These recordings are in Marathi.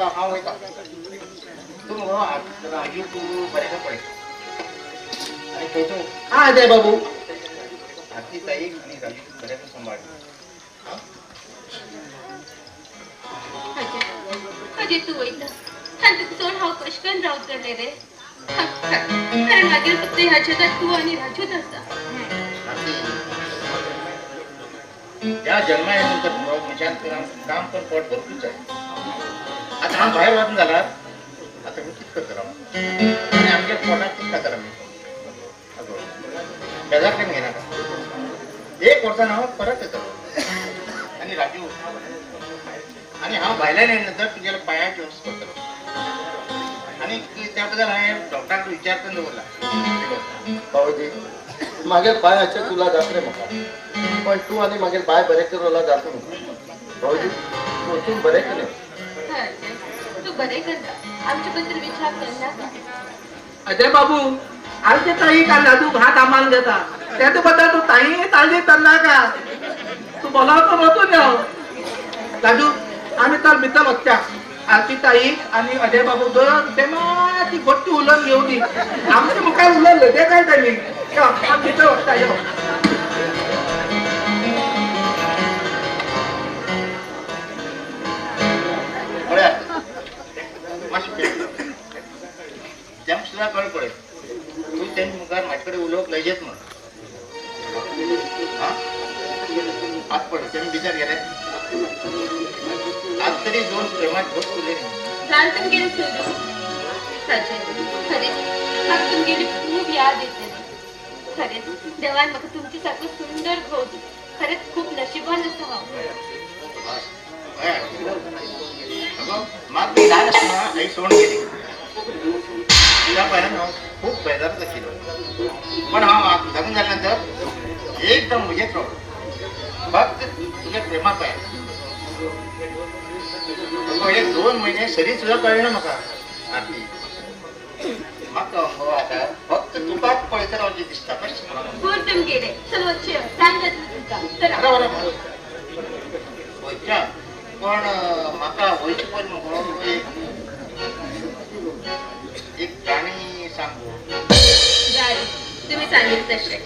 आता हा वयता तू राजू तू बरे का पडे आणि तो हा अजय बाबू आरती ताई आणि राजू बरे का सांभाळ अजय तू वयता आणि तू चोर हाव कशकन राहत करले रे कारण मागील फक्त ह्या जगात तू आणि राजूच असा त्या जन्मानंतर म्हणजे काम पण पोट भरपूरच आहे आता हा बाहेर वाजून झाला आता मी कितकं करावं आणि आमच्या पोटात कितका करा मी शेजारकडे घेणार का एक वर्षा नाव परत येतो आणि राजू आणि हा बायला नंतर तुझ्याला पायाची व्यवस्था करतो आणि त्याबद्दल आहे डॉक्टरांना विचारतो बोलला भाऊजी मागील पायाचे तुला जात रे मका पण तू आणि मागील पाय बरे करूला जातो भाऊजी तू बरे केले तू बरे करता आमच्याबद्दल विचार करणार का अजय बाबू आमचे ताई का लाडू भात आम्हाला देता त्याच्या बद्दल तू ताई ताळजी करणार का तू बोलावतो नव्हतो ना लाडू आम्ही तर मित्र बघत्या आरती ताई आणि अजय बाबू दोन तेव्हा ती गोष्टी उलट घेऊन ये आमचे मुख काय उलटलं ते काय त्यांनी मित्र बघता येऊ तेम सुद्धा कळ पडेल तू त्यांनी मुखार माझ्याकडे उलोक लयजेत मग आज पडेल त्यांनी विचार गेलाय आज तरी दोन प्रेमात गोष्ट तुले चालतून गेली सोडू सचिन खरेच हातून गेली खूप याद येते खरेच देवान मग तुमच्यासारखं सुंदर घोळ खरेच खूप नशिबान असं मग मी लहान असताना आई सोडून गेली तिला पहिला खूप बेजारच केलं पण हा लग्न झाल्यानंतर एकदम मजेत राहतो फक्त तुझ्या प्रेमात आहे एक 2 महिने शरीर सुद्धा कळलं ना मका आरती मग आता फक्त तुकाच पळतरावची दिसता पूर्तून गेले सर्वोच्च सांगत तुमचा पण माका वयची पण एक गाणी सांगू तुम्ही सांगितलं तसे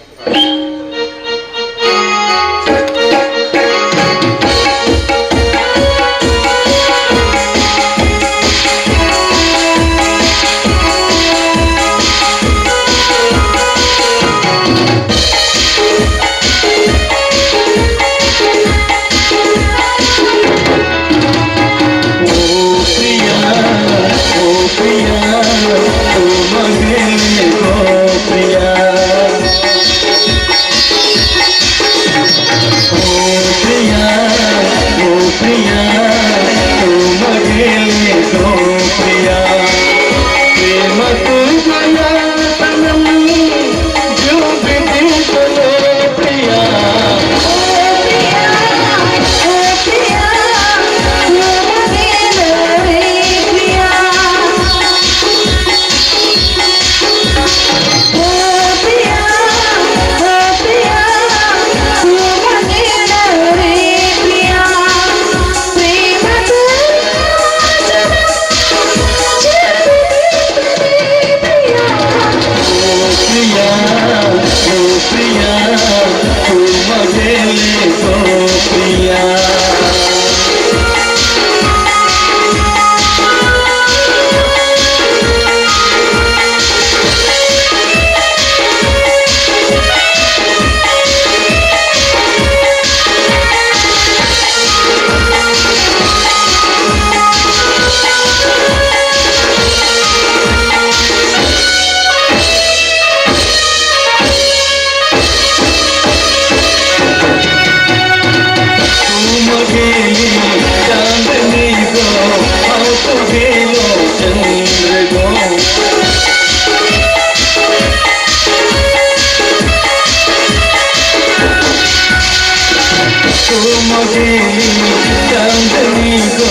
चांदनी गो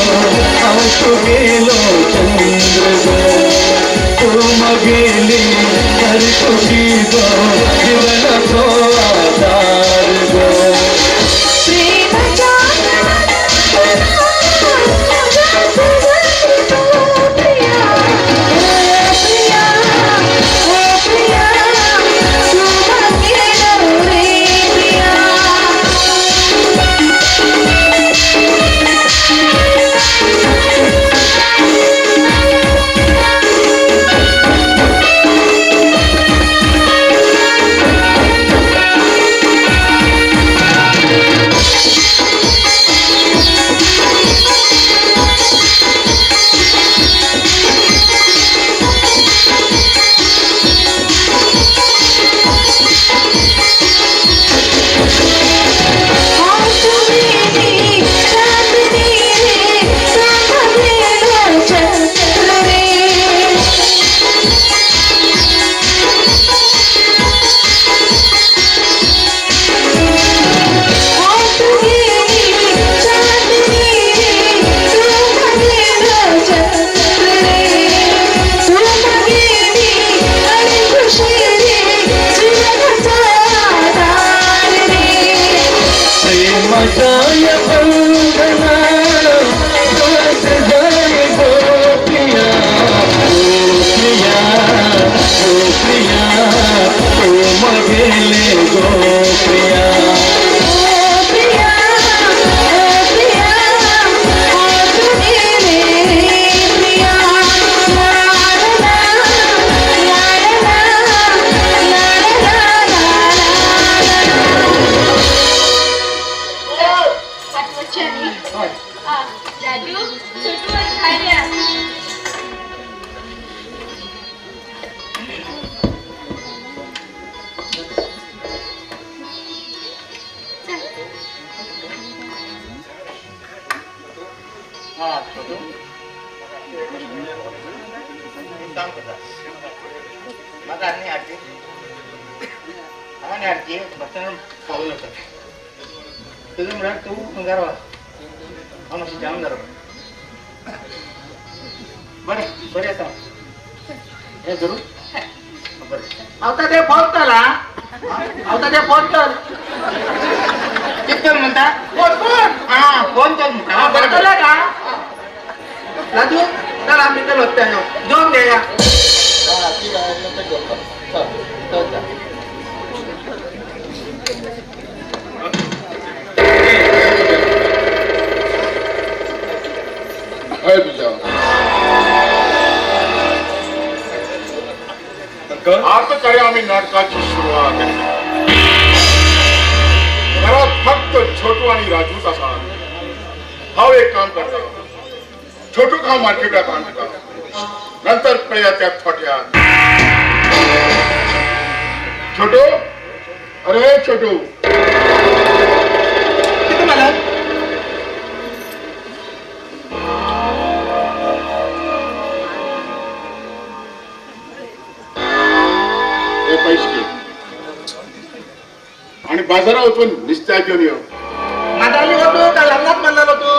आउट गेलो चंद्र गो तुम गेली हर खुशी गो जीवन को आधार गो प्रेम बंधना टूट जाए गो प्रिया, ओ प्रिया तुम गेले गो प्रिया। राजू छोटू खायला हा छोटू एक काम करता माझा आणि आजी आणि आजी बसन खाऊ नका तुझं म्हणा तू अंगारवा आम्हाला जाम झालं बरं बरं आता हे जरूर बरं आता ते फोन करा आता ते फोन कर किती म्हणता हा फोन कर म्हणता हा बरं बरं का राजू चला मी तर होत्या जेवून घ्या हा, ठीक आहे, नंतर जेवतो. चल, जा. हाय तुझ्या आता तरी आम्ही नाटकाची सुरुवात केली. घरात फक्त छोटू आणि राजूच असा हा एक काम करता छोटू का मार्केटात आणता नंतर प्रिया त्या थोट्यात छोटू अरे छोटू किती मला हे पैसे घे आणि बाजारात उठून निश्चय घेऊन ये माझा होतो का लग्नात म्हणणार होतो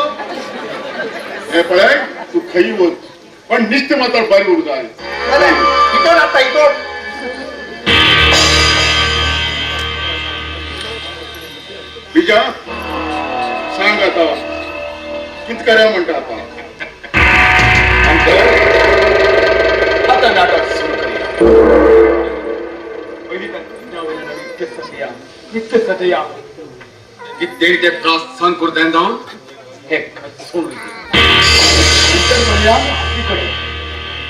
हे पळय तू खई होत पण निश्चित मात्र बरी उडत आहे चला इथं आता इथं बीजा सांग आता कित करा म्हणता आता आता नाटक सुरू करूया. पहिली नित्य सजया किती ते त्रास सहन करता जाऊन हे सोडून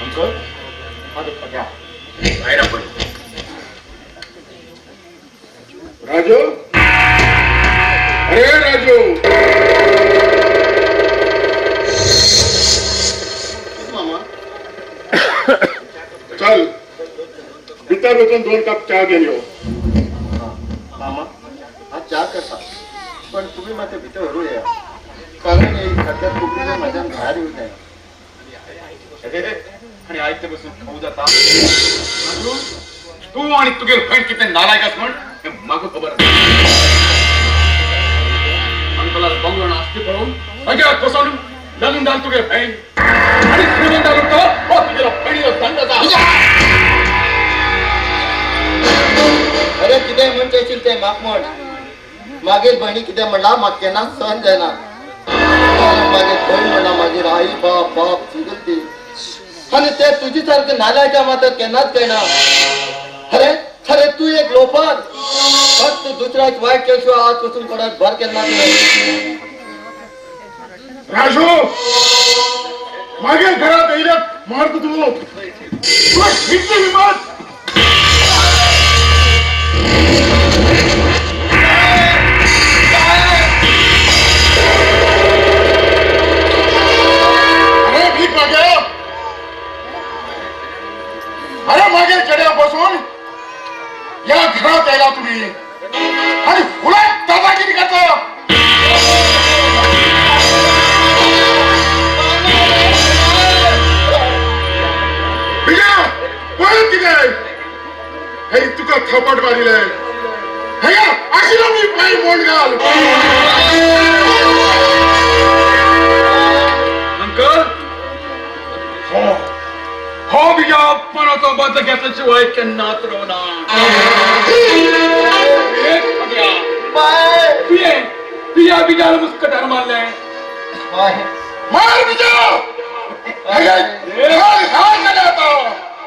अंकल, माझं पग्या. बाहेर आपण राजू अरे राजू मामा, चल भीतर बसून 2 कप चहा घेऊन येऊ मामा, हा चहा कसा पण तुम्ही माझ्या भीतर हरू या कारण हे खड्ड्यात कुठे माझ्या बाहेर येऊ नये. आणि आयते बसून खाऊ जाता राजू, तू आणि तुझे बहीण किती नालायक म्हण हे मागं खबर अंकला बंगण असते पळून अगं बसवून लागून जाल तुझे बहीण आणि श्रीमंत लोक हो तुझ्या बहिणीला दंडचा अरे किती म्हणते ते माग म्हण मागील बहिणी किती म्हणला मग केना सहन जायना मागे बहीण म्हणा मागील आई बाप बाप चिगलती आणि ते तुझी सारखं नालायच्या मात्र केनाच कहना अरे अरे तू एक लोफर फक्त दुसऱ्याच वाईट केल्याशिवाय आजपासून कोणात भर केला नाही. राजू मागे घरात येईल मारतो तू तुला किती हिंमत अरे भीक मागे अरे मागे चढ्यापासून या घरात यायला तुम्ही आणि फुलात दादागिरी करता परत किती हे तुका थपट मारिलंय हे अशी मी पाय मोड घाल अंकल हो हो बिया अपमानाचा बदला घेतल्याशिवाय केन्नाच रवणार बाय तू ये प्रिया बिजाला मुस्कटार मारलाय होय. मार बिजा अरे काय झालं आता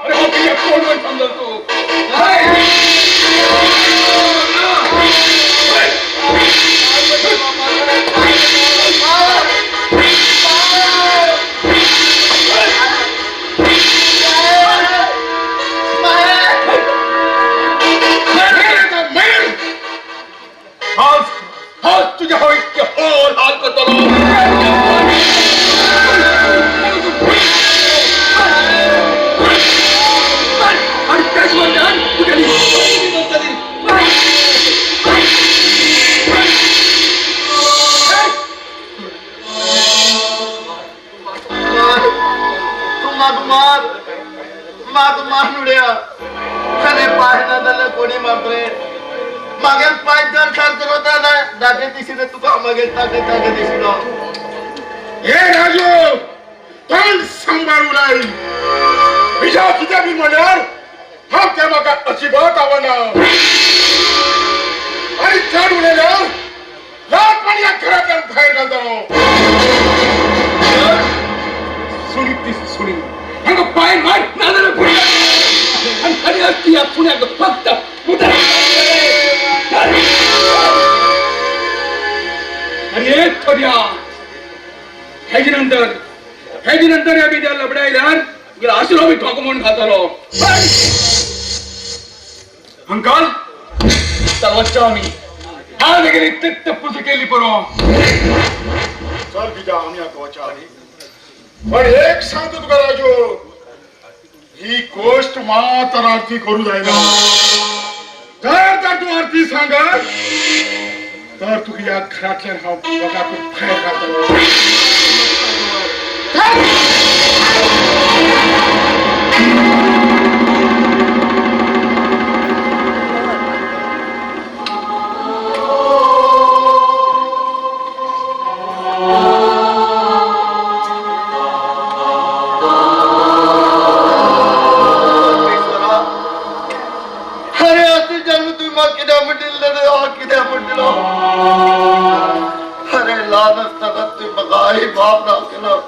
अरे हा प्रिया कोण पण समजल तू हाय. आज तुझ्या हो इतके होल हाल करतो आणि त्याच म्हणतात माग उड्या खरे पाय ना झालं कोणी मात्र मागेल पाय जर सारखं होता ना दाटे दिशीने तुका मागेल ताके दिशीनो हे राजू तोंड सांभाळू नाही बिजा किती बी म्हणणार हा त्या माका अजिबात आवडणार आणि चढ उडेल लाट पण या घरातल्या बाहेर घालतो सुनी ती सुनी अंग पाय मार नादर पुढे आणि खरी असती या पुण्यात फक्त मुद्दा अरे थोड्या ह्याच्यानंतर या बिद्या लबडायला गेला आशिरो मी ठोक म्हणून खातालो अंकल चलवच्चा आम्ही हा वगैरे तित्त पुजी केली परो चल बिजा आम्ही आता वचा पण एक सांगतो तुका राजू ही गोष्ट मात्र आरती करू जायला तर तू आरती सांग तर तू या घरातल्या हा बघा तू बाहेर घालतो अरे असे जन्म तुम्ही मग किती म्हणतील किती म्हणतील अरे लहान असताना तुम्ही बघा आई बाप नाव केलं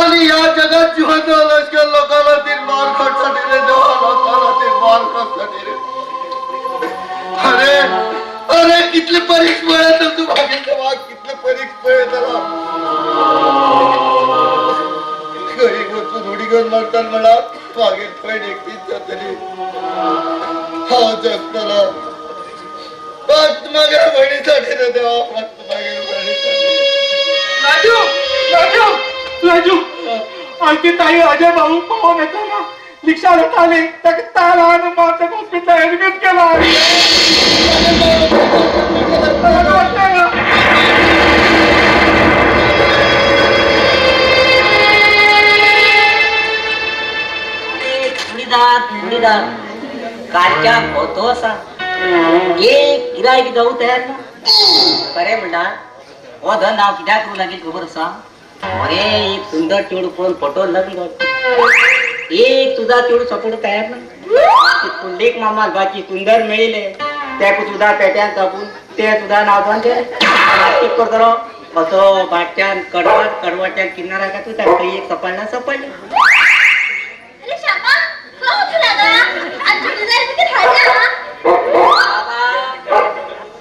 आणि या जगात जिवंत लष्कर लोकांना तीन मार खाटसाठी रे देवा लोकांना तीन मार खाटसाठी रे अरे अरे कितले परीक्ष मिळे तर तू मागेल तेव्हा कितले परीक्ष मिळे त्याला घरी बसून उडी घेऊन मारतात मला मागेल पण एकटीच तरी हा जगताना फक्त माझ्या बहिणीसाठी रे देवा फक्त माझ्या बहिणीसाठी राजू राजू राजू आणखी ताई अजय भाऊ पाहून येताना रिक्षाला आले तर ताला आणि मारता हॉस्पिटल ऍडमिट केला जोडीदार कालच्या होतो असा एक गिरायक जाऊ तयार ना खरे म्हणणार हो धन नाव कित्याक करू लागेल खबर असा अरे एक सुंदर चेडू पळून फोटो लग्न एक तुझा चेडू सपोर्ट तयार ना पुंडलिक मामा बाकी सुंदर मिळले त्या सुद्धा पेट्यान चापून ते सुद्धा नाव सांगते नाटक करतो असं बाटच्यान कडवटच्या किनारा का तू त्या एक सपडला सपडले अरे श्यामा का उठला गा आज जुडीदार किती खाल्ला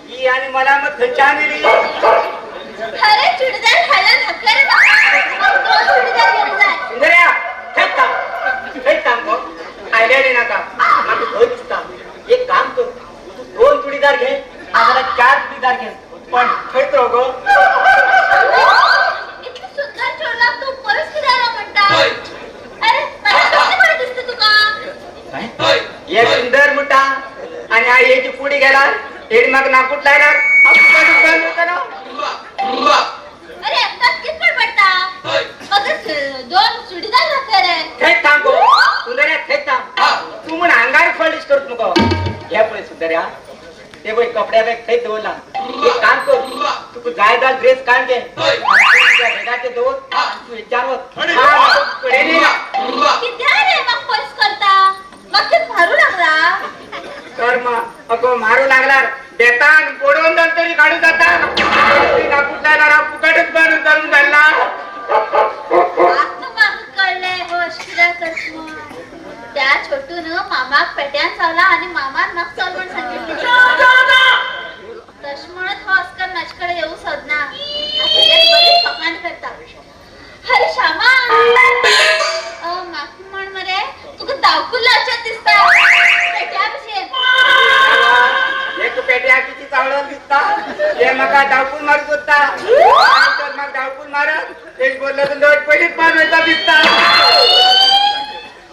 ही आणि मला मग खंचा मिळली अरे जुडीदार खाल्ला धक्का रे बाबा तो जुडीदार घेऊन जाय सुंदर्या थैत काम कर आयडिया दे नका मला भय दिसता एक काम कर तू 2 चुडीदार घे आम्हाला 4 चुडीदार घे पण थैत राह गो इतकी सुंदर चोरला तू परत फिरायला म्हणता अरे मला कसं बरं दिसतं तुका एक सुंदर मोठा आणि आ याची पुढे गेला हेड मग नाकूट लायणार अरे एकटाच कितपट पडता मग दोन जुडीदार लागते रे थैत थांब गो सुंदर्या थैत थांब तू म्हण अंगार फळीच करत नको घ्या पळे सुंदर्या ते बाई कपड्या बॅग थैत दवरला एक काम कर तू जायदार ड्रेस काढ घे भेटाचे दोन तू विचारवत किती रे मग पैस करता मग ते भरू लागला तर मग अगो मारू लागला घेता आणि गोडवून तरी काढून जाता कुठला फुकटच बनून चालून झाला. आता मागं कळलंय हो लक्ष्मण. त्या छोटून मामाक पेट्यान चावला आणि मामान मग चाल म्हणून सांगितलं. लक्ष्मणच हो अस्कर माझ्याकडे येऊ सदना बरी फकांड करता. अरे श्यामा माफी म्हण मरे तुका दावकून लावच्यात दिसता. पेट्या कशी एक पेट्या किती चावलं दिसता हे मका धावपून मारत होता. तर मग धावपून मारत तेच बोललं तर लोट पहिलीच मारवायचा दिसता.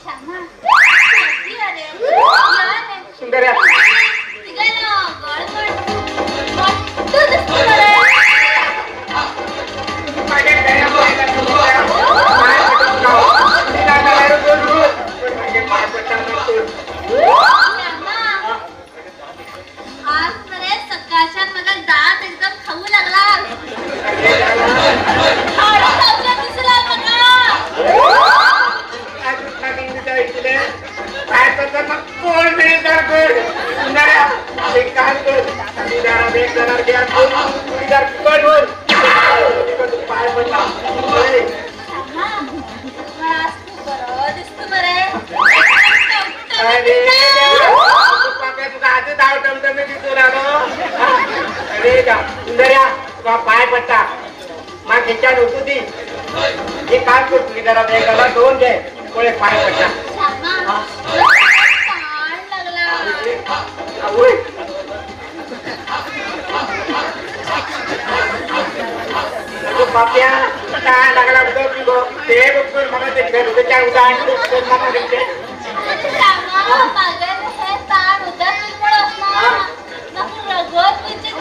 श्यामा किती अरे याने सुंदर्या तिघांना गळगळ मोठं दिसतं बरं. माझ्या गळ्यामध्ये सुंदर्या पाय पटून जाऊ. तिला गळ्याला बोलू पण माझे पाय पटून नसतो. श्यामा आज मरे सकाळच्या मला दात एकदम खाऊ लागला. हाडं चावल्यात दिसला मला. अजून खाली विचारले काय करता मग कोण मिळेल तर कोण. सुंदर्या एक काम कर मी जरा एक जरा घ्या तुम्ही जर फुकट बोल पाय पडला. श्यामा मला आज खूप बरं दिसतं बरे. अरे पाप्या तुझा हात धाव टमटमे दिसू लागलो. अरे जा सुंदर्या तुझा पाय पडता मग ह्याच्या होतो ती हे काम कर तुम्ही जरा वेगाला दोन घे कोळे पाय पडता. श्यामा ताण लागला. आवय. अगं पाप्या काय लागला बघ ते बघ मला ते घरच्या उदाहरण मला घेते. श्यामा मागं हे ताण उदासीनपण असणार. नको रगत विचित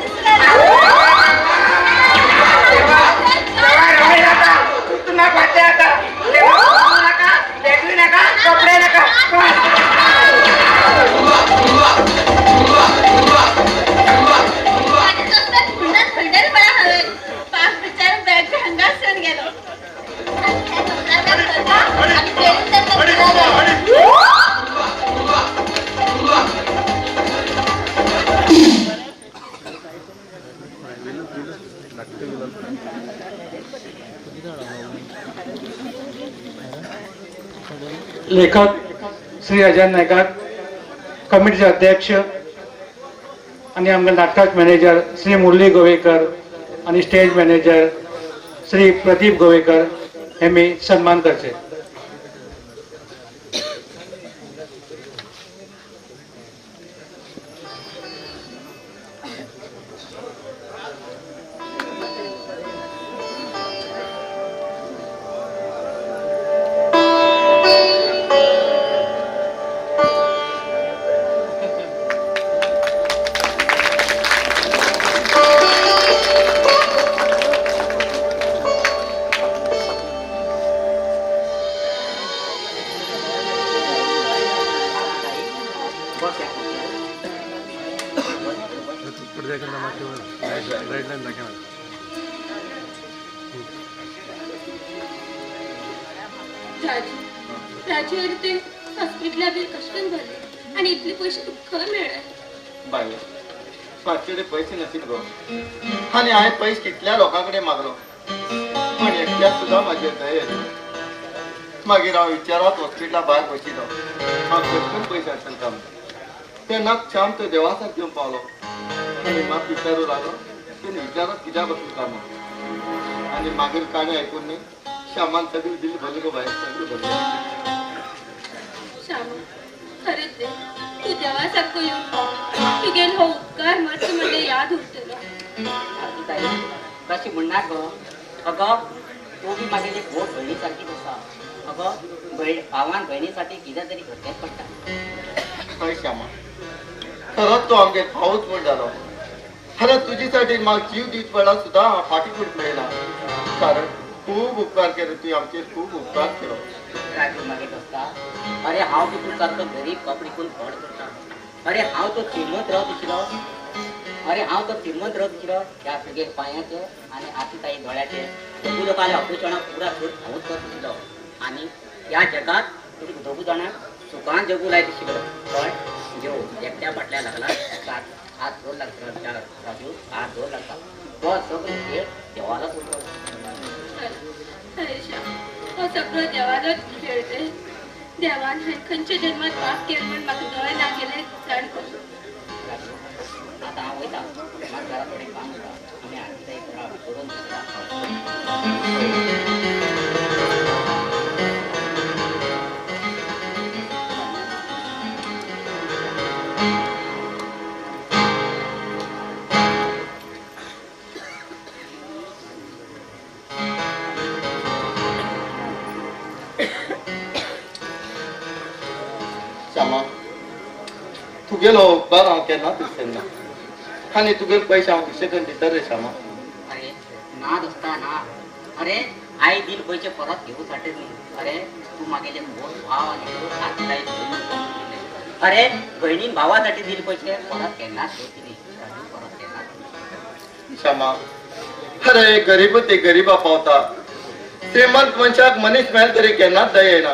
तुला पाहते आता नका देखू नका कपडे नका. लेखक श्री अजय नायकार, कमिटीचे अध्यक्ष आणि आमचे नाटकाचे मॅनेजर श्री मुरली गोवेकर आणि स्टेज मॅनेजर श्री प्रदीप गोवेकर हे मी सन्मान करते. राजू ते हॉस्पिटलला बिल कशकन भरले आणि इथले पैसे तू खरं मिळाले. बाई स्वातीकडे पैसे नसतील गो आणि आहे पैसे कितल्या लोकांकडे मागलो पण एकट्यात सुद्धा माझे दये मागीर हांव विचारात हॉस्पिटला भायर बशिलो हांव कशकन पैसे असेल काम तेन्ना श्याम तो देवासाक घेवन पावलो आनी म्हाका विचारूं लागलो तेणे विचारत कित्या बसून काम आनी मागीर काणी आयकून न्ही श्यामान सगळी दिली भरली गो भायर सगळी भरली. श्यामा खरेच रे तू देवासारखं येऊन पाव तुगेन हो उपकार मात्र मला याद उरतलो. कशी म्हणणार गो अगं तू बी माझी एक भोट बहिणीसारखी असा. अगं भावान बहिणीसाठी कितें तरी करचेच पडटा. हय श्यामा खरोच तो आमगे भाऊच म्हण जालो खरंच तुझीसाठी म्हाका जीव दीत वेळा सुद्धा फाटी फूट मेळना कारण खूब उपकार केले तुवें आमचेर खूब उपकार केलो. राजू मागीर असता अरे हांव तुका सारको गरीब कपडे करून फड करता. अरे हांव तो श्रीमंत राव दिसलो. अरे हांव तो श्रीमंत राव दिसलो ह्या सगळे पांयाचे आनी आती ताई दोळ्याचे दोगू लोकांले ऑपरेशनाक पुरा सूट हांवूच करता दिसलो आनी ह्या जगात तुका दोगू जाणांक सुखान जगू लाय दिसलो पण जेव एकट्या फाटल्या लागला साथ हात जोड लागतात राजू, हात जोड लागतात. तो सगळं खेळ देवाला सोडतो. अरे श्याम, हो सगळं देवालाच खेळते. देवान खंयच्या जन्मात पाप केलं म्हणून म्हाका दोळे ना गेले जाण करून. आता हा वयता म्हाका घरा थोडे काम आसा. आमी आरतीचा एक राव करून दिसता. श्यामा तुगेलो बार हांव केन्ना दिसना आनी तुगेले पयशे हांव कशे करून दिता रे श्यामा. अरे नाद असता ना. अरे आई दिल पयचे परत घेऊ साठी न्ही. अरे तू मागेले मोठ भाव आणि तू आजकाल अरे बहिणीन भावासाठी दिल पयचे परत केन्नाच घेवची न्ही. परत केन्नाच. श्यामा अरे गरीब ते गरीबा पावता. श्रीमंत मनशाक मनीस मेळ तरी केन्नाच दय येना.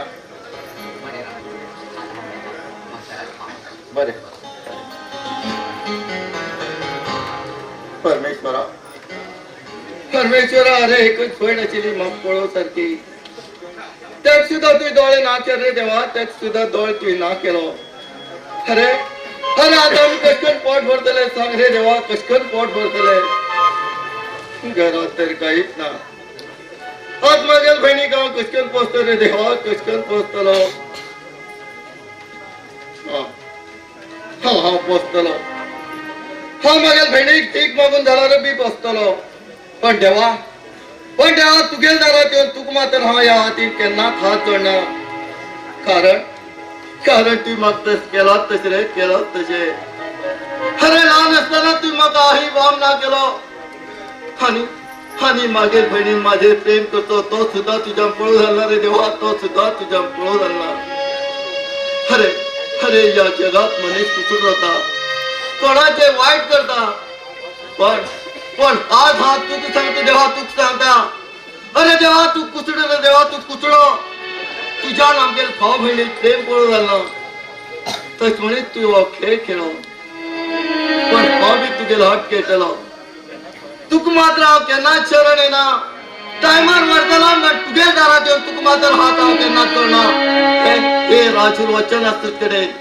बरे राव, आता हांव वयता. मस्तराज पावता. बरे परमेश्वरा परमेश्वरा अरे एकच भयण आशिल्ली म्हाका पळोव सारकी. तेक सुद्धा तुवें दोळे ना केले रे देवा. तेक सुद्धा दोळे तुवें ना केलो. अरे अरे आता आमी कश करून पोट भरतले सांग रे देवा. कश करून पोट भरतले. घरात तर काहीच ना. आज माझ्या बहिणीक हांव कश करून पोसतलो रे देवा. कश करून पोसतलो. हांव पोसतलो. हांव माझ्या बहिणीक ठीक मागून जाल्यार बी पोसतलो. पण देवा तुगेल दारात येवन तुका मात्र हांव ह्या हातीन केन्नाच हात जोडना. कारण तू म्हाका तस केलाच तशें रे. केलाच तशें. अरे ल्हान आसतना तू म्हाका आई बाम ना केलो. आनी मागीर बहिणीन माझेर प्रेम करतो तो सुद्धा तुज्यान पळोव जालना रे देवा. तो सुद्धा तुज्यान पळोव जालना. अरे या जगात मनीस कुसून रावता. कोणाचे वाईट करता. पण आज हा तूक सांगतो देवा. तूक सांगता. अरे देवा तू कुसडो रे देवा. तू कुसडो. तुज्यान आमगेर भाव बहिणीक प्रेम पळोव जालना. तश म्हणीत तू हो खेळ खेळो. पण हांव बी तुगेलो हट खेळटलो. तुका मात्र हांव केन्नाच शरण येना. टायमार मरतलो पण तुगेल दारात येवन तुका मात्र हात हांव केन्नाच जोडना. हे राजूर वचन आसता कडेन.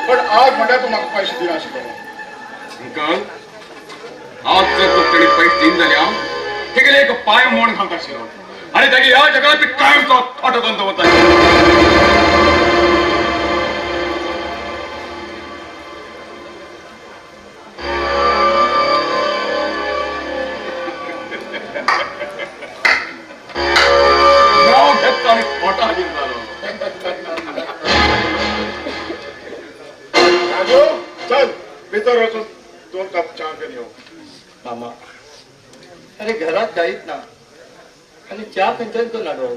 पण आज म्हणटा तू म्हाका पैसे दिनाशिल्लो. अंकल आज जर तो तेणी पैसे दिन जाल्या तेगेले एक पाय मोड घालता आशिल्लो आनी तेगे ह्या जगात कायमचो खोटो धंदो वता. नाव घेता आनी खोटा हाजीर जालो. राजू चल भितर वचून 2 कप चहा घेऊन येऊ. मामा अरे घरात काहीच ना. आणि चहा खंयच्यान तो नाडो.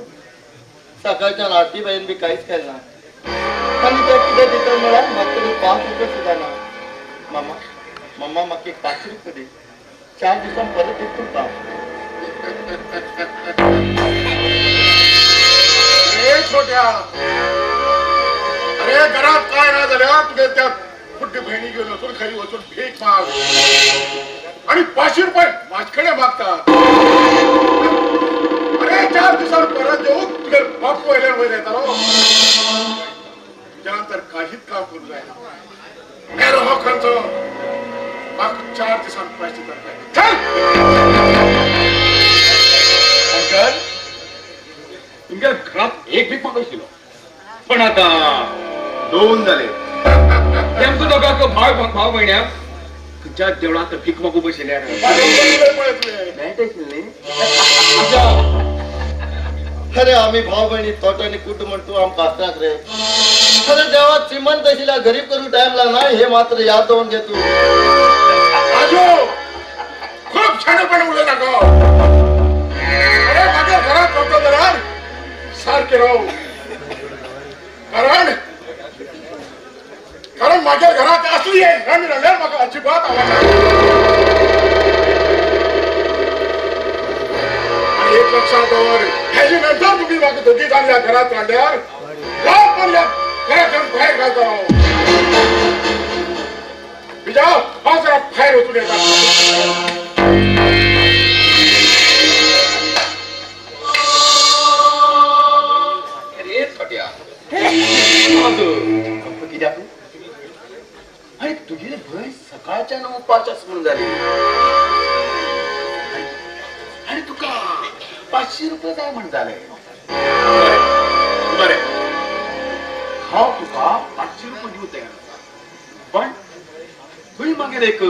सकाळच्यान आरती बाईन बी काहीच केलं ना. आणि ते कितें दिता म्हळ्यार म्हाका तरी 5 रुपया सुद्धा ना. मामा म्हाका एक 5 रुपया दी. 4 दिवसां परत दिता तुका. ए छोट्या अरे घरात काय ना झाल्या तुगे त्या बुड्डी बहिणी घेऊन वचून खाली वचून भीक माग आणि 500 रुपये माझ्याकडे मागतात. अरे 4 दिवसांनी परत देऊ तुझे बाप वयल्यान वयर येतालो. त्यानंतर काहीच काम करू जायना. काय हो खर्च माग 4 दिवसांनी पैसे तर चल. अंकल तुमच्या घरात एक भीक मागायशिल्लो पण आता 2 झाले. तेमचो दोगांचो भाव भयण्याक खंयच्या देवळांत भीक मागू बशिल्ले. अरे आम्ही भाव बहिणी तोटाने कुटुंब तू आमकां आसराक रे. अरे देवा श्रीमंत आशिल्ल्या गरीब करू टाइम लागना हे मात्र याद दवरून घे तू. राजू खूप छानपणे उलट नाका. अरे माझ्या घरात होतो जरा सारखे राहू कारण माझ्या घरात असली आहे मला अजिबात आवाज आणि एक लक्षात ह्याची नंतर तुम्ही माझ्या दोघी चांगल्या घरात राहिल्यावर पण घरात बाहेर घालता राहो बिजा हा जरा बाहेर होतो अरे तुझी भय सकाळच्या 9:05 म्हणून झाली आणि तुका 500 रुपये काय म्हण झालंय बरे हा तुका 500 रुपये देऊ तयार असा. पण तुझी मागेल एक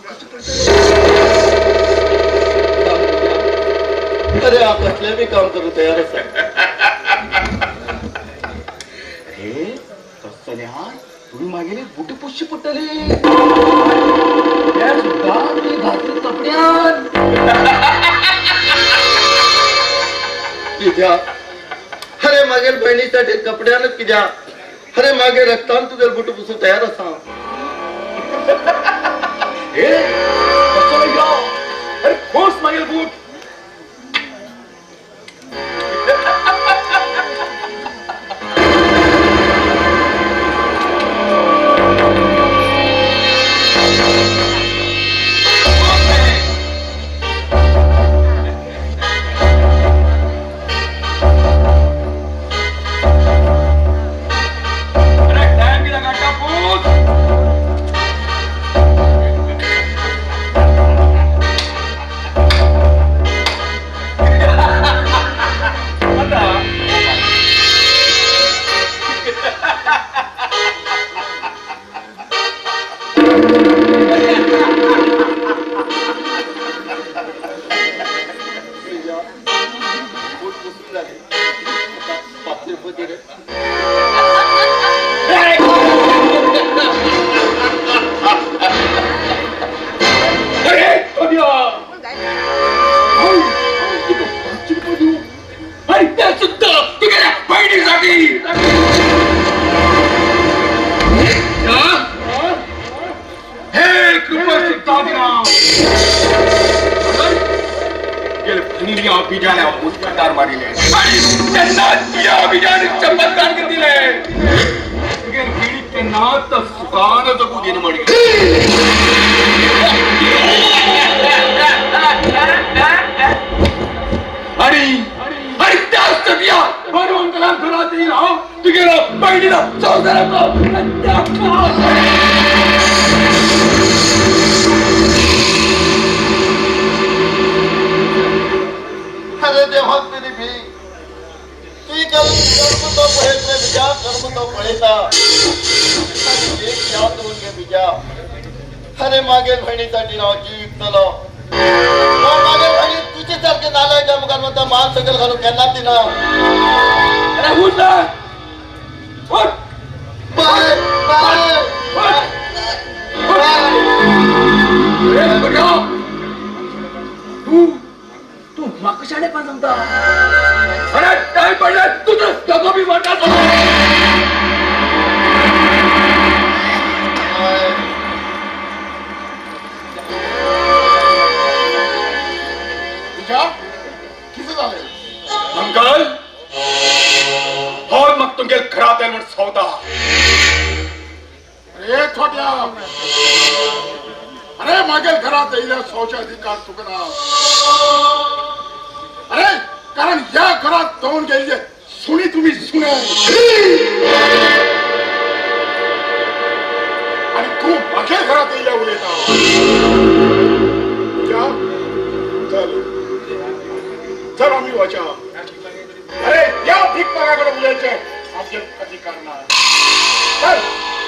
कसं करता? अरे कसले बी काम करू तयार असा. तुम्ही मागेले बुट पुष्य पटले कपड्यात अरे मागेल बहिणीसाठी कपड्यानच किद्या अरे मागे रक्तान तुझे बुट पुसून तयार असा. अरे खोस मागेल बूट अरे मागेल बहिणीसाठी राव जीव चलो मागेल बहिणी तुझी सारखे नालायच्या मुखात म्हणता मान सगळं घालून त्यांना ती ना तू माग शाळे पण जमता अरे काय पडलं तुझं सगळं बी वाटत अंकल हो मग तुमच्या घरात आहे म्हणून सौदा अरे छोट्या अरे मागेल घरात येईल शौचा अधिकार तुकना अरे कारण या घरात जाऊन गेले सुनी तुम्ही सुने आणि तू मागेल घरात येईल उलेता चल चल आम्ही वाचा अरे या भिकमागाकडे बोलायचे आमचे अधिकार नाही चल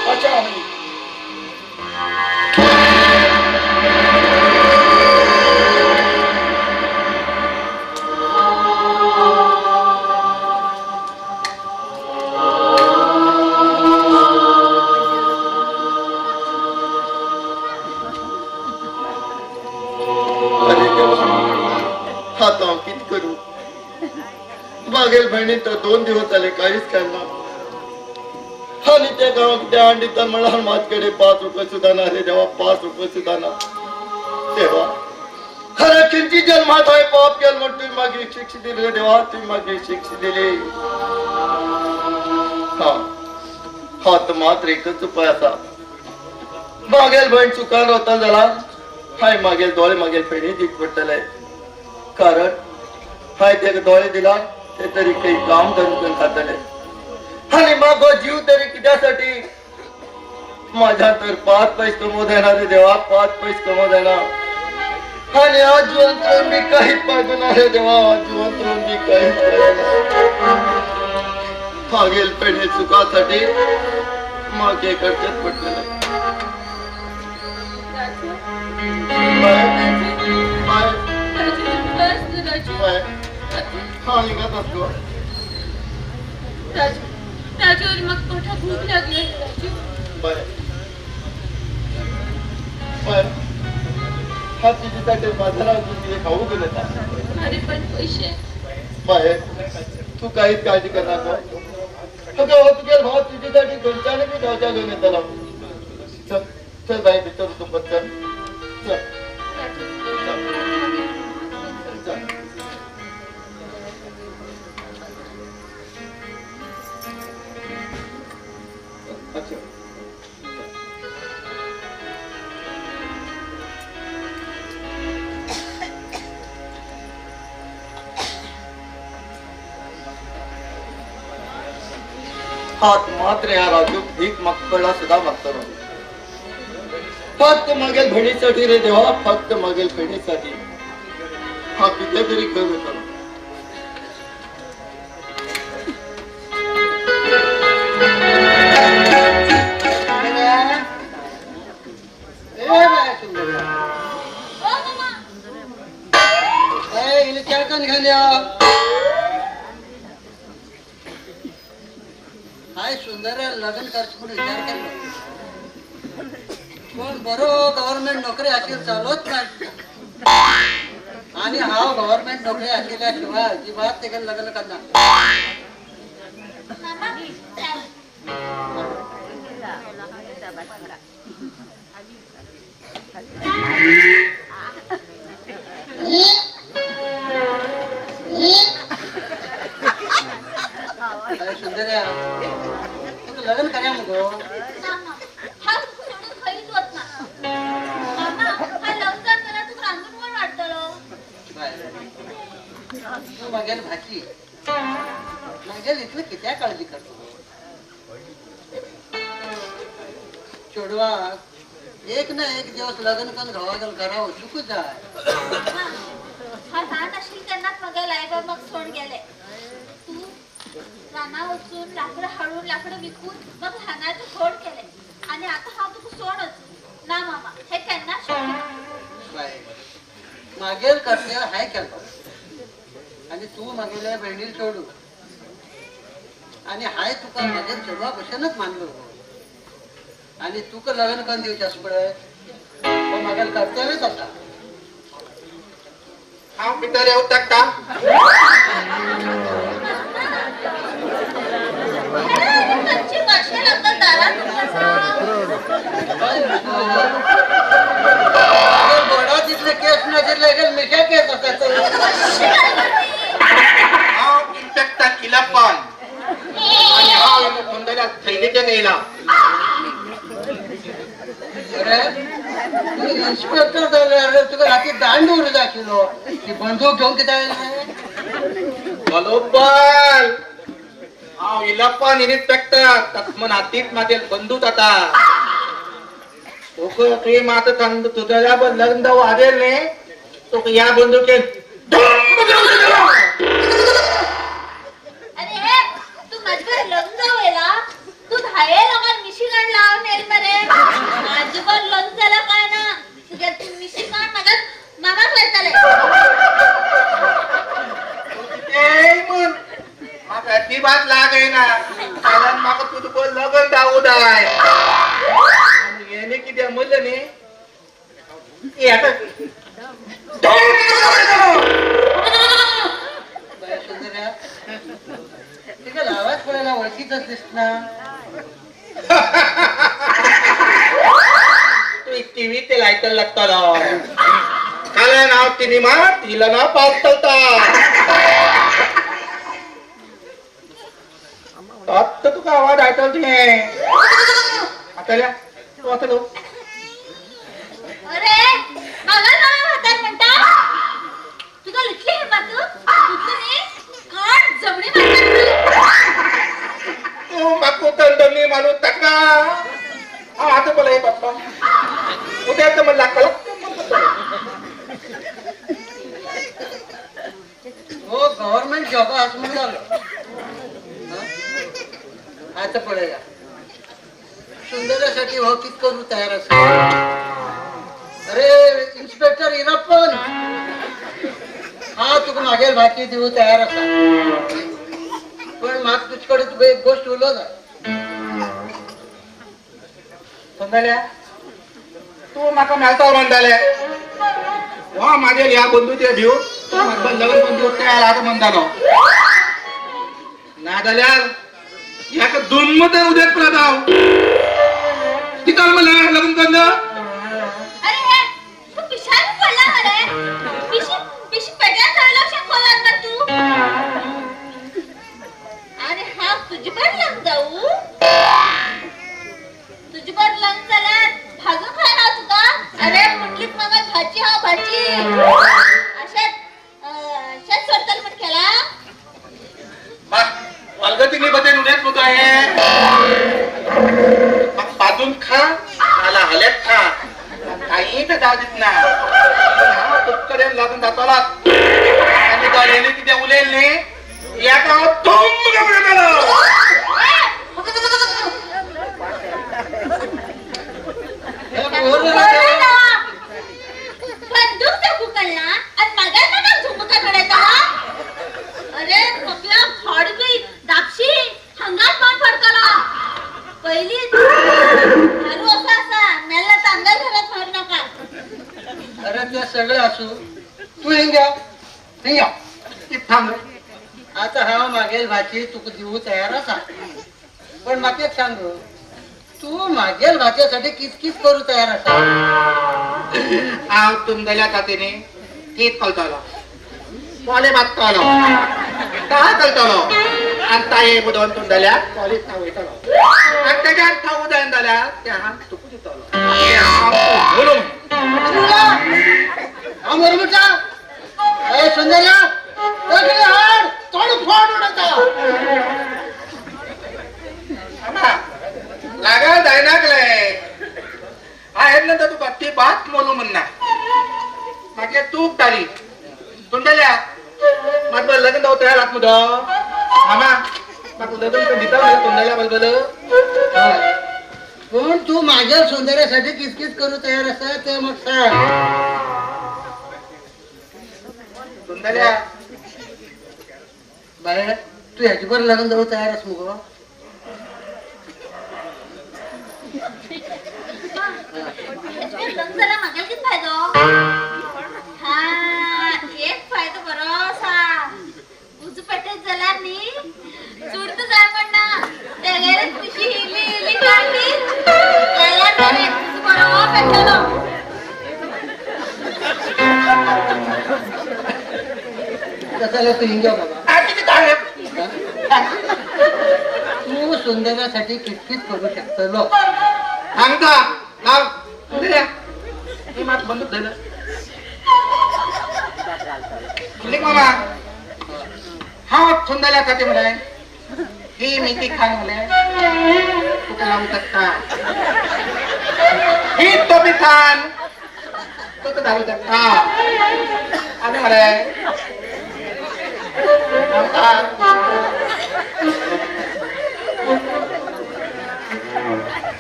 वाचा आम्ही हात कित करू मागे मागील बहिणीत तर 2 दिवस झाले काहीच खाल्ला आणि त्या गावात त्या अंडीत मला माझ्याकडे 5 रुपये सुद्धा नाही देवा 5 रुपये सुद्धा ना तेव्हा खरं किंची जन्मात आहे पाप केल म्हणून तुम्ही मागे शिक्षा दिली देवा तुम्ही मागे शिक्षा दिली हा तर मात्र एकच उपाय असा मागेल बहीण चुकान होता झाला हाय मागेल डोळे मागेल फेणी दीक पडतले कारण हाय ते डोळे दिला ते तरी काही काम धरून खातले आणि मग जीव तरी कित्यासाठी माझ्या तर 5 पैसे कमवू देणार देवा 5 पैसे कमवू देणार आणि आज जीवन करून मी काहीच पाहिजे नाही देवा आज जीवन करून मी काहीच पाहिजे मागेल पेढे चुकासाठी मागे करतात पडलेलं राजूवर मग मोठा भूक लागली राजू हा तिच्यासाठी बाजारात खाऊ गेलं अरे पण पैसे बाहेर तू काहीच काळजी कर नको तुझ्या भाव तुझ्यासाठी घरच्याने मी गावच्या घेऊन येताला चल चल बाई भीतर तू पटकन चल हात मात्र या राजू भीक मक्कळा सुद्धा मागतो फक्त मागेल बहिणीसाठी रे देवा फक्त मागेल बहिणीसाठी हा किती तरी करू करू हाय सुंदर लग्न करची म्हणून विचार केला पण बरो गव्हर्नमेंट नोकरी आखील चालवत नाही आणि हा गव्हर्नमेंट नोकरी आखिल्याशिवाय अजिबात ते लग्न करणार सुंदर्या लग्न करा मग तू मागेल भाची मागेल इथलं किती काळजी करतो चोडवा एक ना एक दिवस लग्न पण गावागल करावं चुकू जाय हा लहान असेल त्यांना मगायला आहे मग सोड गेले तू राना उचून लाकडं हळून लाकडं विकून मग लहानाचं सोड केले आणि आता हा तू सोडच ना मामा हे त्यांना सोड मागेल कर्तव्य हाय केलं आणि तू मागेल्या बहिणीला सोडू आणि हाय तुका मागेल चोडवा बसनच मानलो आणि तुका लग्न करून देऊच्यास पडे मागेल कर्तव्यच आता हा पितर येऊ टाकता बडा तिथले केस नजरले गेल मिठ्या केस इन्स्पेक्टर किलाप्पान आणि हा कोणत्या थैलीच्या गेला इन्स्पेक्टर झाले तुका रात्री दांड उर दाखिलो ती बंदूक घेऊन किती बरोबर हा इलाप्पान इन्स्पेक्टर तत्मन हातीत माझे बंदूक आता ओके मात्र थंड तुझ्या लग्न वाजेल ने तो या बंदुके अरे हे तू माझ्या लग्न व्हायला तू धाये लोकांना मिशिगण लावून येईल मरे माझं पण लग्न झालं काय ना तुझ्या तू मिशिगण माझ्या मामा खेळताले ती बात लागे ना कारण मग तुझं लग्न दाऊ दाय येणे किती म्हणलं ने सुंदर्या मला ओळखीच दिसणार. तू टीव्ही ते लायटर लागता काला नाव तिने मा तिला ना पास चलता आता तुका आवाज ऐकल तुझे आता तू आता लो अरे मला काय म्हणतात म्हणता तुझा लुटली हे बातू तुझे काट जमणी म्हणतात तू बापू दंडनी मानू तका हा आता बोला हे बाप्पा उद्या तर मला कळत हो गव्हर्नमेंट जॉब असं म्हणलं आता पडेगा सुंदरासाठी हो कित करू तयार असेल. अरे इन्स्पेक्टर इरप्पन हा तुका मागेल भाकी देऊ तयार असा पण माग तुझकडे तुका एक गोष्ट उलो ना समजाल्या तू माका मेळता म्हणताले वा माझे ह्या बंधूचे भिव लग्न बंधू तयार आता म्हणतालो ना जाल्यार याका दुम्म ते उद्याच प्रदाव किती मला लग्न करलं अरे तू पिशाच पडला अरे पिशी पेट्या चालला शकला ना तू अरे हा तुझीवर लंग जाऊ तुझीवर लंग चला भाजून खायला तुका अरे म्हटलीत मग भाजी हा भाजी अशात सोडताल म्हण केला वालगतीने बदल उद्याच होत आहे मग पाजून खा मला हल्यात खा काही तर जाऊ देत ना हा तुझकडे लागून जातोला आणि गाडीने तिथे उलेल ने या गावात तुम बंदूक टाकू कळला आणि मागायला ना झुमका कडायचा अरे पकला फाडवी दापशी हंगात मान फडकला पहिली दारू असा मेला तांगा घरात मारू नका. अरे ते सगळं असू तू हिंग्या थांब आता हा मागेल भाची तुका देऊ तयार असा पण म्हाका एक सांग तू मागेल भाच्यासाठी कित करू तयार असा. आव तुमच्या खात्याने केक कळतालो कॉले बागतालो काय कळतालो आणि ताये बुडवून तुमच्या कॉलेज नाव येतालो आणि त्याच्यात ठाऊ जाईन जाल्यार त्या हात तुकू दितालो बोलून हा बरोबरचा अरे सुंदर्या तगडे हाड तोड फोड उडता लागा जायनाकले आहेत नंतर तू बत्ती बात बोलू म्हणणार मागे तूक तारी तुंडल्या मग लग्न जाऊ तयार आत मुदा मामा मग लग्न पण दिता मला तुंडल्या बलबल पण तू माझ्या सौंदर्यासाठी किसकिस करू तयार असा ते मग सांग. तुंडल्या बाय तू ह्याच्यावर लग्न जाऊ तयार अस मुग लंग चला मागायला किती फायदो हा एक फायदो बरो असा उजू पेटेत झाला नी चुरत जाय म्हणना त्या गेल्यात पिशी हिली काढली त्याला तरी उजू बरो पेटलो कसाला तू हिंग्या बाबा तू सुंदर्यासाठी किसकिस करू शकतो सांगता लाव तुंडल्या हे मात बंदूक झालं लिख मामा हा सुंदरल्या खाते म्हणे ही मेथी खान म्हणे तुका लावू शकता ही टोपी खान तुका घालू शकता आणि म्हणे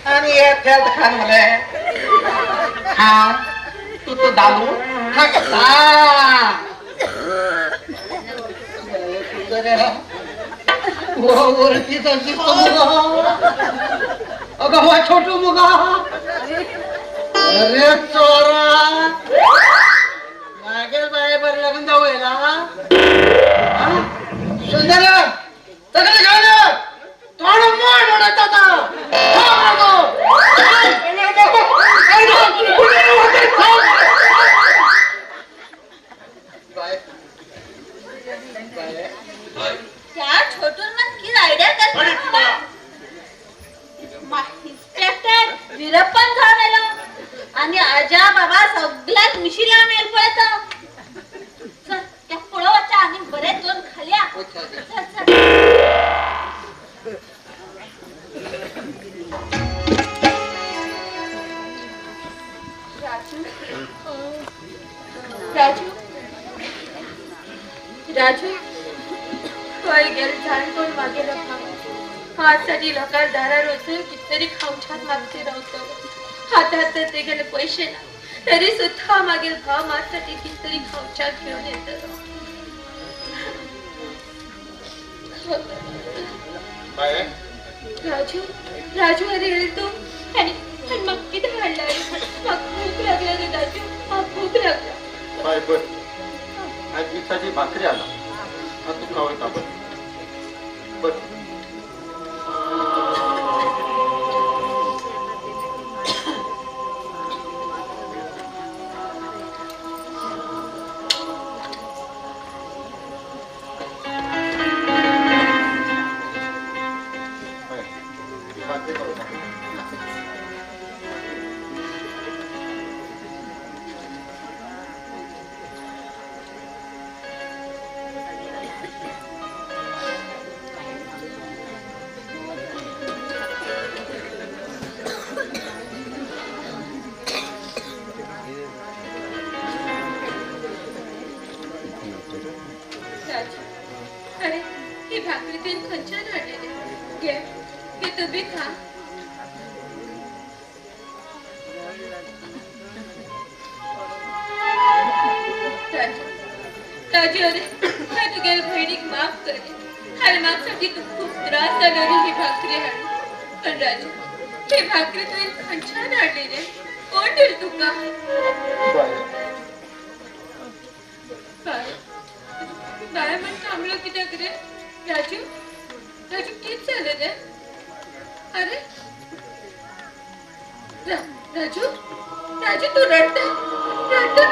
आणि एक खेळ खान म्हणे हा तू तो दालू हा कसा ओळखीचा दिसतो मुगा अगं हा छोटू मुगा अरे चोरा मागेल बाय बर लग्न जाऊ याला सुंदर सगळे घेऊन विरप्पन जाऊन आला आणि आजा बाबा सगळ्यात मिशी लावून येईल पळत चल त्या पुळवाच्या आणि बरेच दोन खाल्या अच्छा, अच्छा. चल चल राजू राजू राजू पळ गेल झाड कोण मागे रखा आजसाठी लोकांना दारा रोजून कितीतरी खाऊछात मागचे राहतो हातात तर ते गेले पैसे ना तरी सुद्धा मागील भाव माझ्यासाठी कितीतरी खाऊछात घेऊन येतो राजू राजू अरे रे तू आणि मग किती हाडला मग भूक लागला रे राजू मग भूक लागला बाय बर आज पिठाची भाकरी आला हा तू खावय का बर राजू अरे ही भाकरी तीन खंचन आणलेली घे घे तू बी खा राजू अरे काय तू गेल बहिणीक माफ करे अरे मागसाठी तू खूप त्रास झाला रे ही भाकरी आणून पण राजू ही भाकरी तू एक खंचन आणलेली कोण दिल तुका बाय बाय पण थांबलो कित्याक रे राजू राजू कित झालं रे अरे राजू राजू तू रडता कित्याक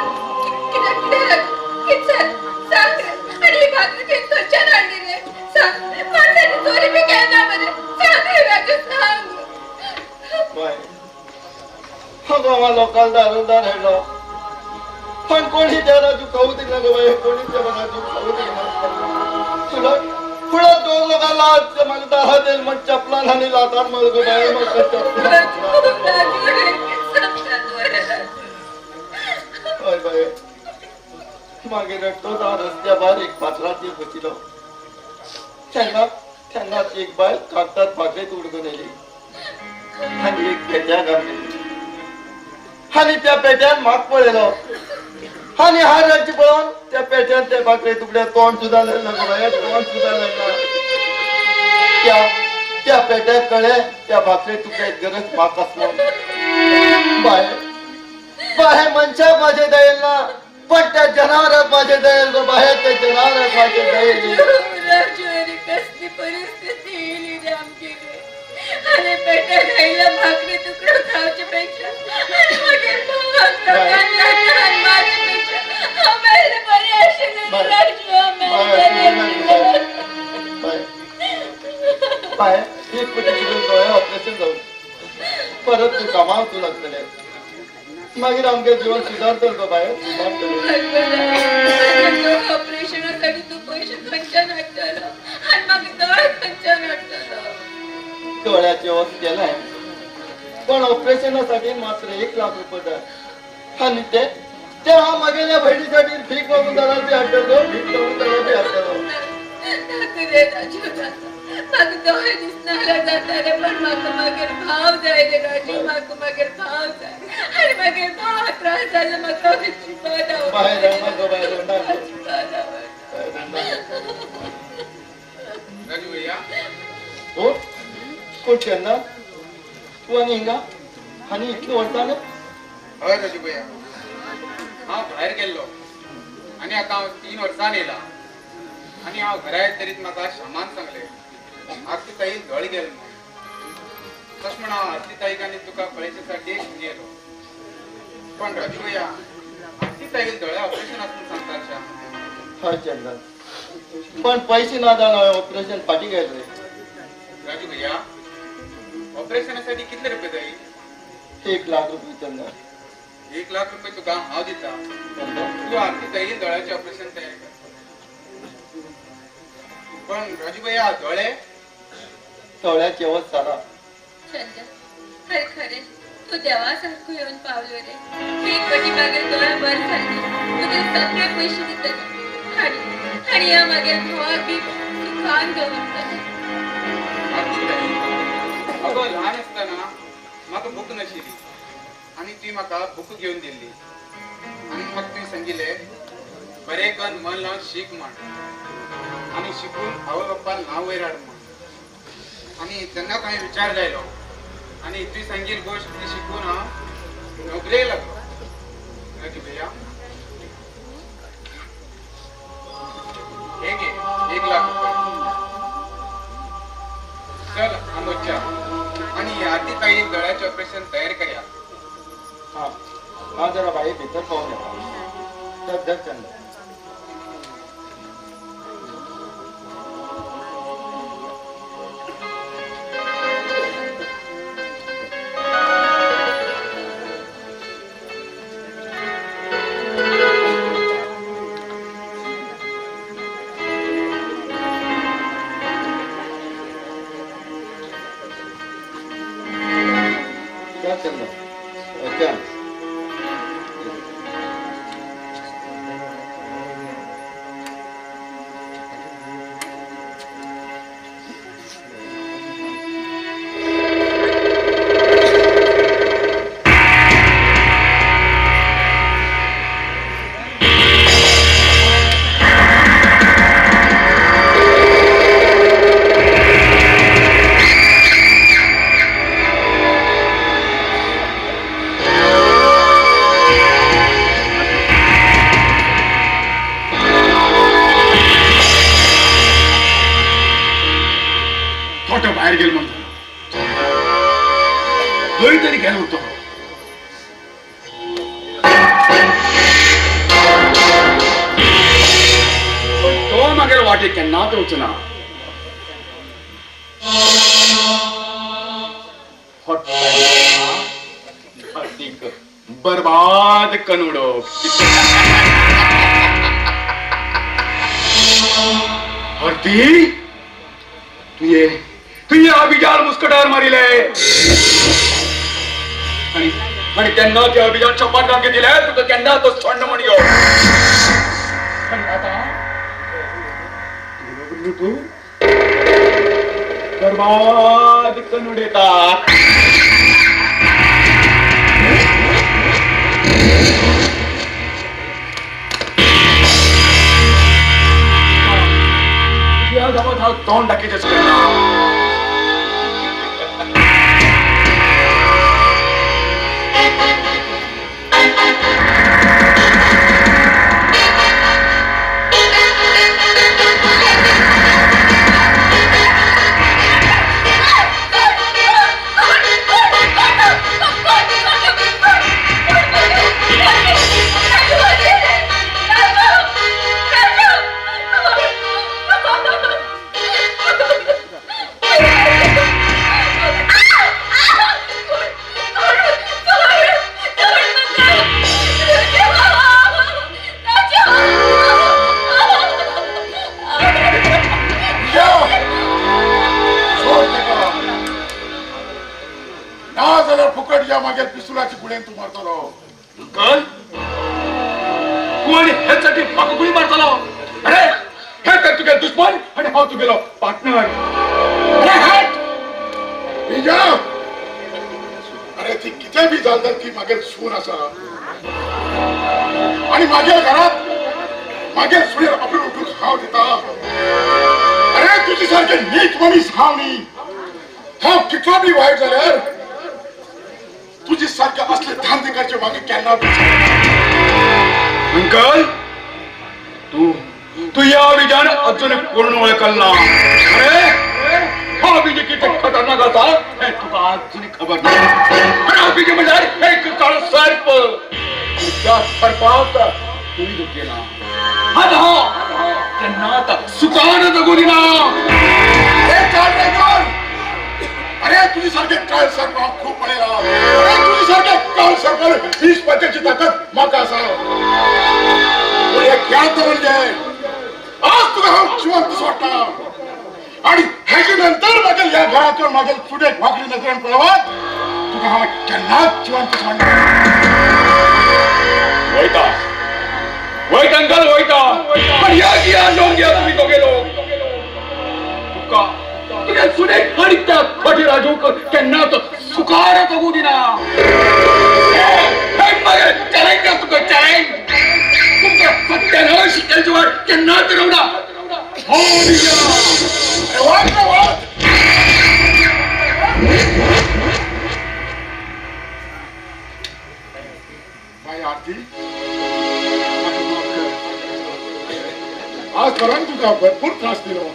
कित्याक कित झालं सांग रे आणि ही भाकरी तू एक खंचन आणली रे सांग माझ्यासाठी चोरी बी केली ना बरे सांग रे राजू सांग बाय हा गावा लोकांना दारोदार हेडलो पण कोणी त्या राजू खाऊ दिला ग बाई कोणी त्या राजू खाऊ दिला तुला पुढे दोन लोकांना आज मग 10 दिल मग चपला आणि लातार मग ग बाई मग ओय बाई मागे रडतो त्या रस्त्या बाहेर एक पात्राची बसलो त्यांना एक बाय कागदात भाकरीत उडकून येली आणि एक पेट्या घातली आणि त्या पेट्यात माग पडलेलो आणि हा राज्य पळून त्या पेट्यात त्या भाकरी तुकड्या तोंड सुद्धा तोंड सुद्धा त्या पेट्यात कळे त्या भाकरी तुकड्यात गरज माक असलो बाहेर मनशा माझे दयेल ना पण त्या जनावरात माझे दयेल ग बाहेर त्या जनावरात माझे दयेल कसली परिस्थिती येईल रे आमची अरे पेट्या खायला भाकरी तुकडं खावच्या पेक्षा आणि मगे ऑपरेशन जाऊन परत तू कामाव तू लागतले मागीर आमगे जीवन सुधारतलो बाहेर ऑपरेशनासाठी तू पैसे खंचन हाडटलो आणि मागीर दोळ खंचन हाडटलो डोळ्याचे ओस केलाय पण ऑपरेशनासाठी मात्र 1 लाख रुपये द्या आणि ते हा मागेल्या बहिणीसाठी भीक मागून दादा बी हाडटलो भीक मागून दादा बी हाडटलो रे राजू म्हाका दोळ दिसनाला जाता रे पण म्हाका मागीर भाव जाय रे राजू म्हाका मागीर भाव जाय आणि मागीर भाव त्रास जालो म्हाका चिंता बाहेर नको बाहेर राजू भैया हो कोण केन्ना तू आणि हिंगा आणि इतली वर्सां हय राजू भैया हांव भायर गेल्लो आनी आतां हांव 3 वर्सां येयला आनी हांव घरा येतरीत म्हाका सामान सांगलें आरती ताईन धळ गेल म्हणून तशें म्हण हांव आरती ताईक आनी तुका पळयच्यासाठी येयलो पण राजू भैया आरती ताईन धळे ऑपरेशन आसून सांगता हय चंदन पण पैसे ना जाणं ऑपरेशन फाटी गेल रे राजू भैया ऑपरेशनासाठी कितले रुपये जाईल 1 लाख रुपये चंदा 1 लाख रुपये तुका हांव दिता. तू आरती ताई दोळ्याचे ऑपरेशन तयार कर. पण राजू भैया दोळे तळ्याचे वच सारा चंदा खरे खरे तू देवासारखं येऊन पावलो रे. एक पटी मागे डोळा बर झाली तुझे सगळे पैसे दितात आणि या मागे भावाक बी सुखान दवरतले. आरती ताई अगं लहान असताना म्हाका भूक नाशिल्ली आणि ती म्हाका भूक घेऊन दिल्ली आणि मग तुवें सांगिल्ले बरें करून मन लावन शीक म्हण आणि शिकून आवय बाप्पा नांव वयर हाड म्हण. आणि तेन्ना हांवें विचार जायलो आणि तुवें सांगिल्ली गोश्ट ती शिकून हांव नोकरेक लागलो. राजू भैया हे घे 1 लाख रुपये. चल आमोच्या आणि आरती ताई गळ्याचे ऑपरेशन तयार करूया. हा जरा बाई भितर पाहून येतो. तर धर चंदा. चंदा अच्छा बाहेर गेलो म्हणतो दोन तरी गेलो होतो. तो मागेल वाटे केन्ना तो वचना. बर्बाद कनुडो हरती तुझे अभिजाल मुस्कटार मारिले आणि त्यांना ते अभिजाल चपाट टाके दिले तुझं त्यांना तो थंड म्हणयो. तू बर्बाद कनुडेता. या गावात हा तोंड टाकीच करणार. मागे पिस्तुलाची गुळेन तू मारतलो. अंकल तू आणि ह्यासाठी म्हाका गुळी मारतलो. अरे हे तर तुगे दुश्मन आणि हांव तुगेलो पार्टनर. अरे हट विजा. अरे ती किती बी जाल ती मागे सून आसा आणि मागे घरात मागे सुणेर आपण उठून हाव दिता. अरे तुझी सारखे नीट मनीस हाव नी. हांव कितलो बी वाईट जाल्यार तुझी सारखे असले धांदेकाचे मागे केन्ना. अंकल तू या विजान अजून पूर्ण ओळखल ना. अरे हा विजय किती खतरनाक असा हे तुका अजून खबर नाही. अरे विजय म्हणजे एक काळ सर्प. त्या सर्पात तुम्ही दुःख केला. त्यांना आता सुखानं जगू दिला. अरे तुझी सारखे काय सर्प खूप पडेला. अरे तुझी सारखे वीस पचाची ताकद म्हाका आसा याद म्हणजे आज तुका हांव जिवंत सोडटा आणि हेजे नंतर मागीर ह्या घरातून मागीर फुडेक वाकडी नजरेन पळोवत तुका हांव केन्नाच जिवंत सोडना वयता वयता अंकल वयता पण या डोंग्या तुम्ही दोघे लोक तुका तुझ्या सुनेक आणि त्या खोटी राजू केन्नाच सुकार जगू दिना चॅलेंज तुका चॅलेंज तुमच्या सत्यानं शिकेलची वाट केन्नाच रवना हो बाई आरती आजपर्यंत तुका भरपूर त्रास दिलो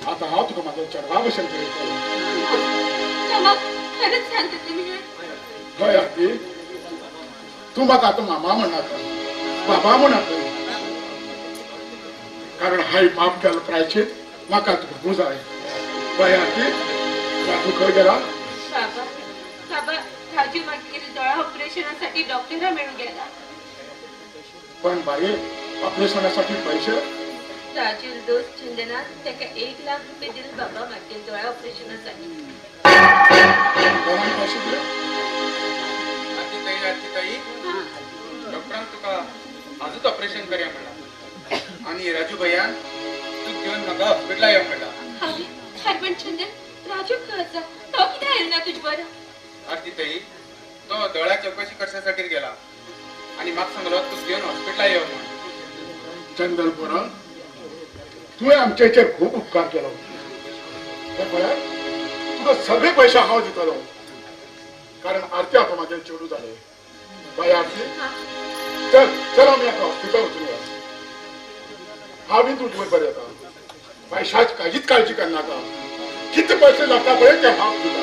आता हांव तुका म्हाजो चेडवा भशेन पळयता मामा खरंच सांगते तुम्ही हय आरती तू म्हाका आतां मामा म्हणनाका बाबा म्हणनाका कारण हाय माफ केलो प्रायचीत म्हाका तुका बुजाय बाय आरती तू खंय गेला बाबा बाबा राजू मागीर दोळा ऑपरेशनासाठी डॉक्टरा मेळून गेला पण बाई ऑपरेशनासाठी पैसे राजू दोस्त चंदना ताका 1 लाख रुपये दिले बाबा मागीर दोळा ऑपरेशनासाठी कोणाक पैसे दिले ताई डॉक्टरान तुका आजूच ऑपरेशन करया म्हणला आणि राजू भैया तू घेऊन म्हाका हॉस्पिटला या म्हणला हरबन चंदन राजू खंयचा तो कितें आयलो ना तुजे बरं आरती ताई तो दोळ्या चौकशी करण्यासाठी गेला आणि म्हाका सांगलो तू घेऊन हॉस्पिटला येऊ म्हणून चंदन पोरा तुवें आमचेचेर खूब उपकार केलो तें पळय तुका सगळे पयशे हांव दितलो कारण आरती आता म्हाजें चेडू जालें बाय आरती चल चल आमी आतां हॉस्पिटल वचूया हांव तुजे बरें येता पैशाची काहीच काळजी करनाका किती पैसे लागता पळय ते हांव दिता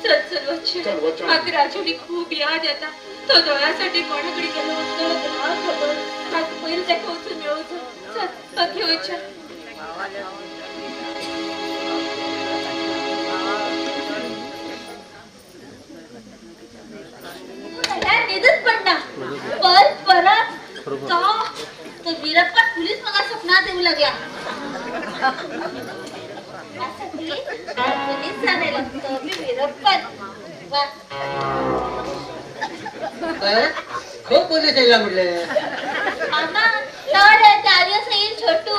चल चल वच्चे चल, वच्चे. म्हाका राजूनी खूब याद येता तो दोळ्यासाठी कोणाकडे गेलो तो देवा खबर म्हाका पयलीं ताका वचून मेळूचो चल बाकी वच्चे निधच पडना परत तो वीरप्पा पुलिस मगा सपनात येऊ लागला पुलिस जाणेला तो बी वीरप्पा खूप पोलीस यायला म्हटले मामा तर त्या दिवस येईल छोटू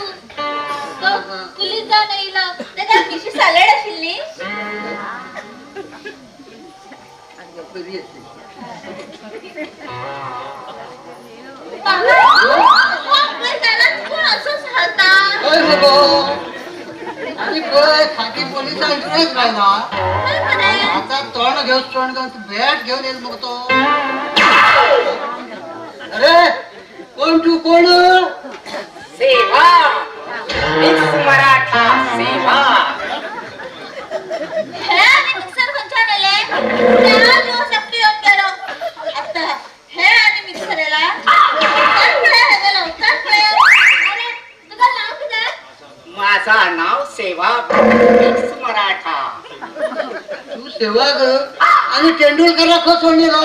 तो पुलिस जाऊन येईल त्याच्या पिशी सालेड आशिल्ली आणि खाकी पोलिसांकडेच राहिला आता तोंड घेऊन तू बॅट घेऊन येईल मग तो अरे कोण तू कोण सेवा मराठा सेवा हे आणि मिक्सर कोणच्या नेले त्या दिवस एकटी येऊन गेलो आता हे आणि मिक्सरला अरे तुझं नाव किती माझा नाव सेवा मराठा तू सेवा ग आणि तेंडुलकरला खो सोडलेला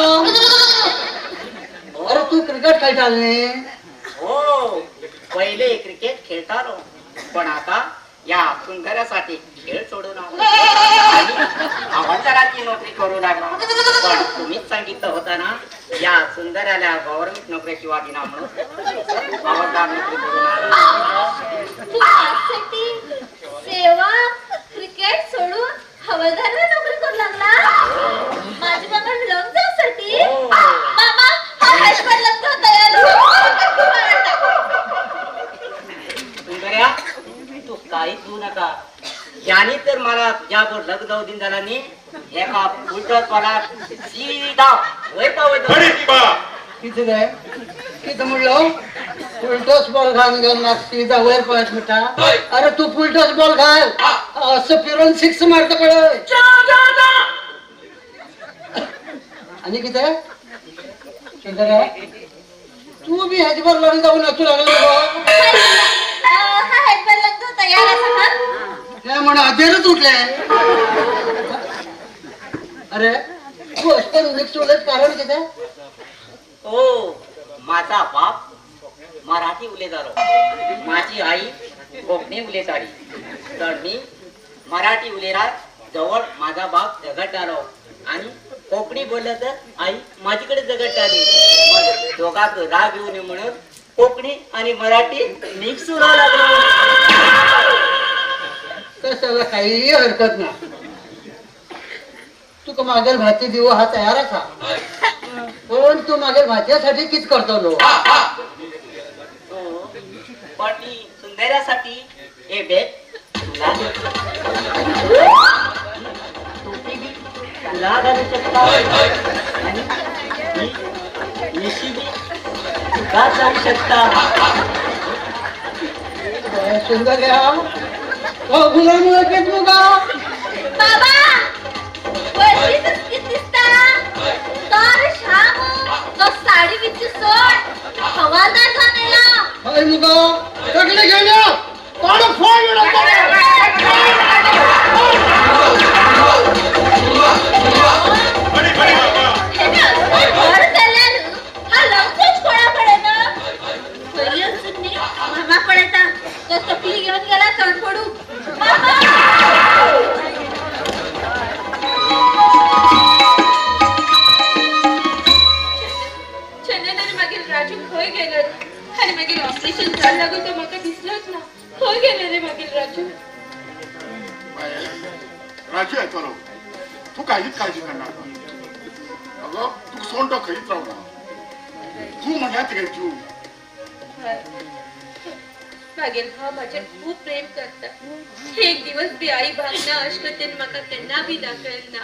अरे तू क्रिकेट खेळता हो पहिले क्रिकेट खेळतालो पण आता या सुंदरासाठी खेळ सोडून आलो आणि हवालदाराची नोकरी करू लागला पण तुम्हीच सांगितलं होतं ना या सुंदराला गव्हर्नमेंट नोकरीची वाटिना म्हणून हवालदार नोकरी करून आला तू माझ्यासाठी सेवा क्रिकेट सोडून हवालदारला नोकरी करू लागला माझी बाबा लग्नासाठी मामा हा हॅशबॅग लग्न तयार सुंदर्या तू काहीच देऊ नका याने तर मला तुझ्यावर लग्न जाऊ दिन झाला नी एका उलटत मला सीधा वैता किती काय किती म्हणलं उलटोच बॉल घालून घेऊन सीधा वैर पळत मिठा अरे तू उलटोच बॉल घाल असं फिरून सिक्स मारत पड आणि किती तू बी ह्याच्यावर लढून जाऊन नसू लागला हा हॅशबॅग लग्न तयार असा हे म्हणा अजेरच उठले अरे तू अष्टर उलट उलट कारण कितें ओ माझा बाप मराठी उलयतालो, माझी आई कोंकणी उलयताली, तर मी मराठी उलयल्यार जवळ माझा बाप झगडटालो आणि कोंकणी बोललं तर आई माझीकडे झगडटाली. मग दोघांक राग येऊ नये म्हणून कोंकणी आणि मराठी मिक्स उरावं लागलो. तसं काहीही हरकत ना. तुका मागेल भाजी दिवो हा तयारच हा, पण तू मागेल भाज्यासाठी किती करतलो. पण मी सुंदर्यासाठी हे बेग तुला टोपी बी तुला घालू शकता आणि मिशी बी तुला जाऊ शकता. सुंदर गुलाम मुगा बाबा वरतीच किती दिसता तर श्याम तो साडी विच सोड हवालदार जाणेला हय मुगा सगळे घेऊन या पाडो फोन घर चालल्यान हा लवकरच कोणा पडेना पहिली असून मी मामा पडेता तो चकली घेऊन गेला चढपडू चंदनाने मागील राजू खंय गेलो आणि मागील ऑपरेशन जावं लागून तो म्हाका दिसलोच ना. खंय गेले रे मागील राजू? राजू येतलो, तू काहीच काळजी करणार ना. अगं तू सोंड खरीच राहू ना. तू म्हणल्यात गे तू मागील भाव माझ्यावर खूप प्रेम करता. एक दिवस बी आई भागना अश्कतेन म्हाका केन्ना बी दाखयल ना.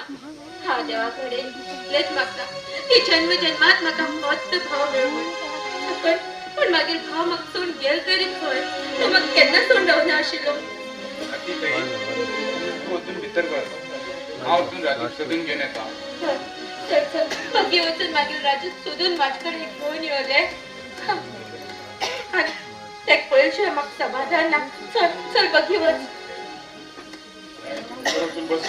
हा देवाकडे इतलेच मागता की जन्म जन्मात म्हाका फक्त भाव मेळून. पण मागील भाव म्हाका सोडून गेल तरी खंय, तो म्हाका केन्ना सोडून रावना आशिल्लो. तू वचून भितर कर, हांव वचून राजू सोदून घेवन येता. चल चल बगी वचून मागील राजू सोदून माझ्याकडे घेऊन येवले आणि ते पळशिवाय म्हाका समाधान ना. चल चल बगी वच. वचून बस.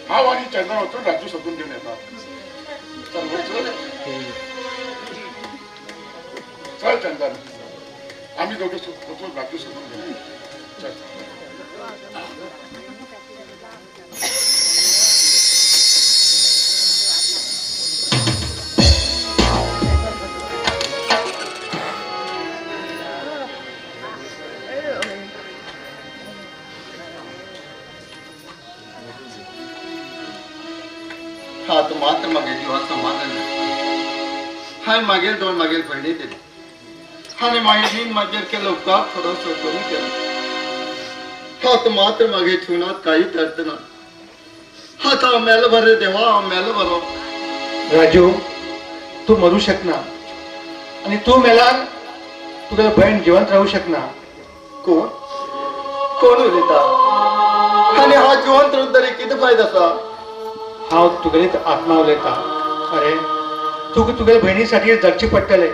हांव आणि चंदन वचून राजू सोदून घेवन येतात. चल वच. चल चंदन, आम्ही दोघे वचून राजू सोदून घेऊन चल. हा तो मात्र मागेल जीवात समाधान हाय. मागेल दोन मागेल भयणी दिली आणि मागेल मागेल केलं उपकार थोडंसं कमी केलं. हा तो मात्र मागे जीवनात काही अर्थ ना. हा तर मेल भरे देवा मेल भरो. राजू तू मरू शकना आणि तू मेलार तुझा बहीण जिवंत राहू शकना. कोण कोण उलयता आणि हा जिवंत राहून तरी किती फायदा असा. हांव तुगेलीच आत्मा उलयता. अरे तुगे बहिणीसाठी जगची पडटले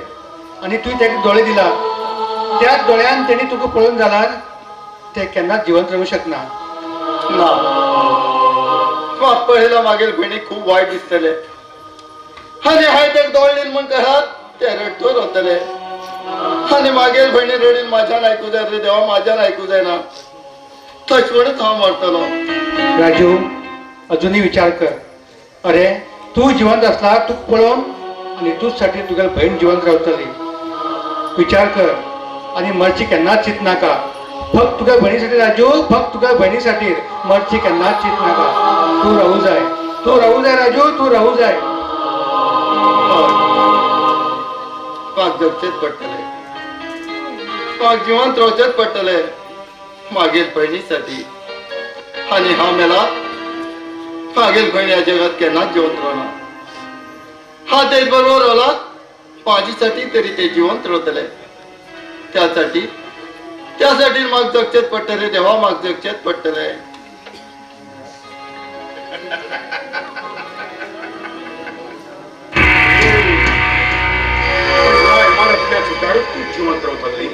आणि तू ताका दोळे दिला. त्याच दोळ्यान तेणी तुका पळून जाल्यार ते केन्नाच जिवंत राहू शकना. ना पळयला मागेल भयणीक खूप वायट दिसतले आणि हाय ते दोळ निर्माण करत ते रडतो रावतले आणि मागेल भयणी रडीन माझ्यान ऐकू जाय रे देवा, माझ्यान ऐकू जायना. तशवणच हांव मरतलो. राजू अजूनही विचार कर. अरे तू जिवंत असला तू पळोवन आणि तूच साठी तुझ्या बहीण जिवंत रावतली. विचार कर आणि मरची केन्नाच चिंत नाका. फक्त तुझ्या बहिणीसाठी राजू, फक्त तुझ्या बहिणीसाठी मरची केन्नाच चिंत नाका. तू राहू जाय, तू राहू जाय राजू, तू राहू जाय. पाक जगचेच पडटले, पाक जिवंत रावचेच पडटले मागेल बहिणीसाठी. आणि हा मेला मागेल बहीण या जगात केन्नाच जिवंत रावना. हा ते बरोबर रावला माझीसाठी तरी ते जिवंत रावतले. त्यासाठी माग जगचेच पडटले देवा, माग जगचेच पडटले. जिवंत रावतली.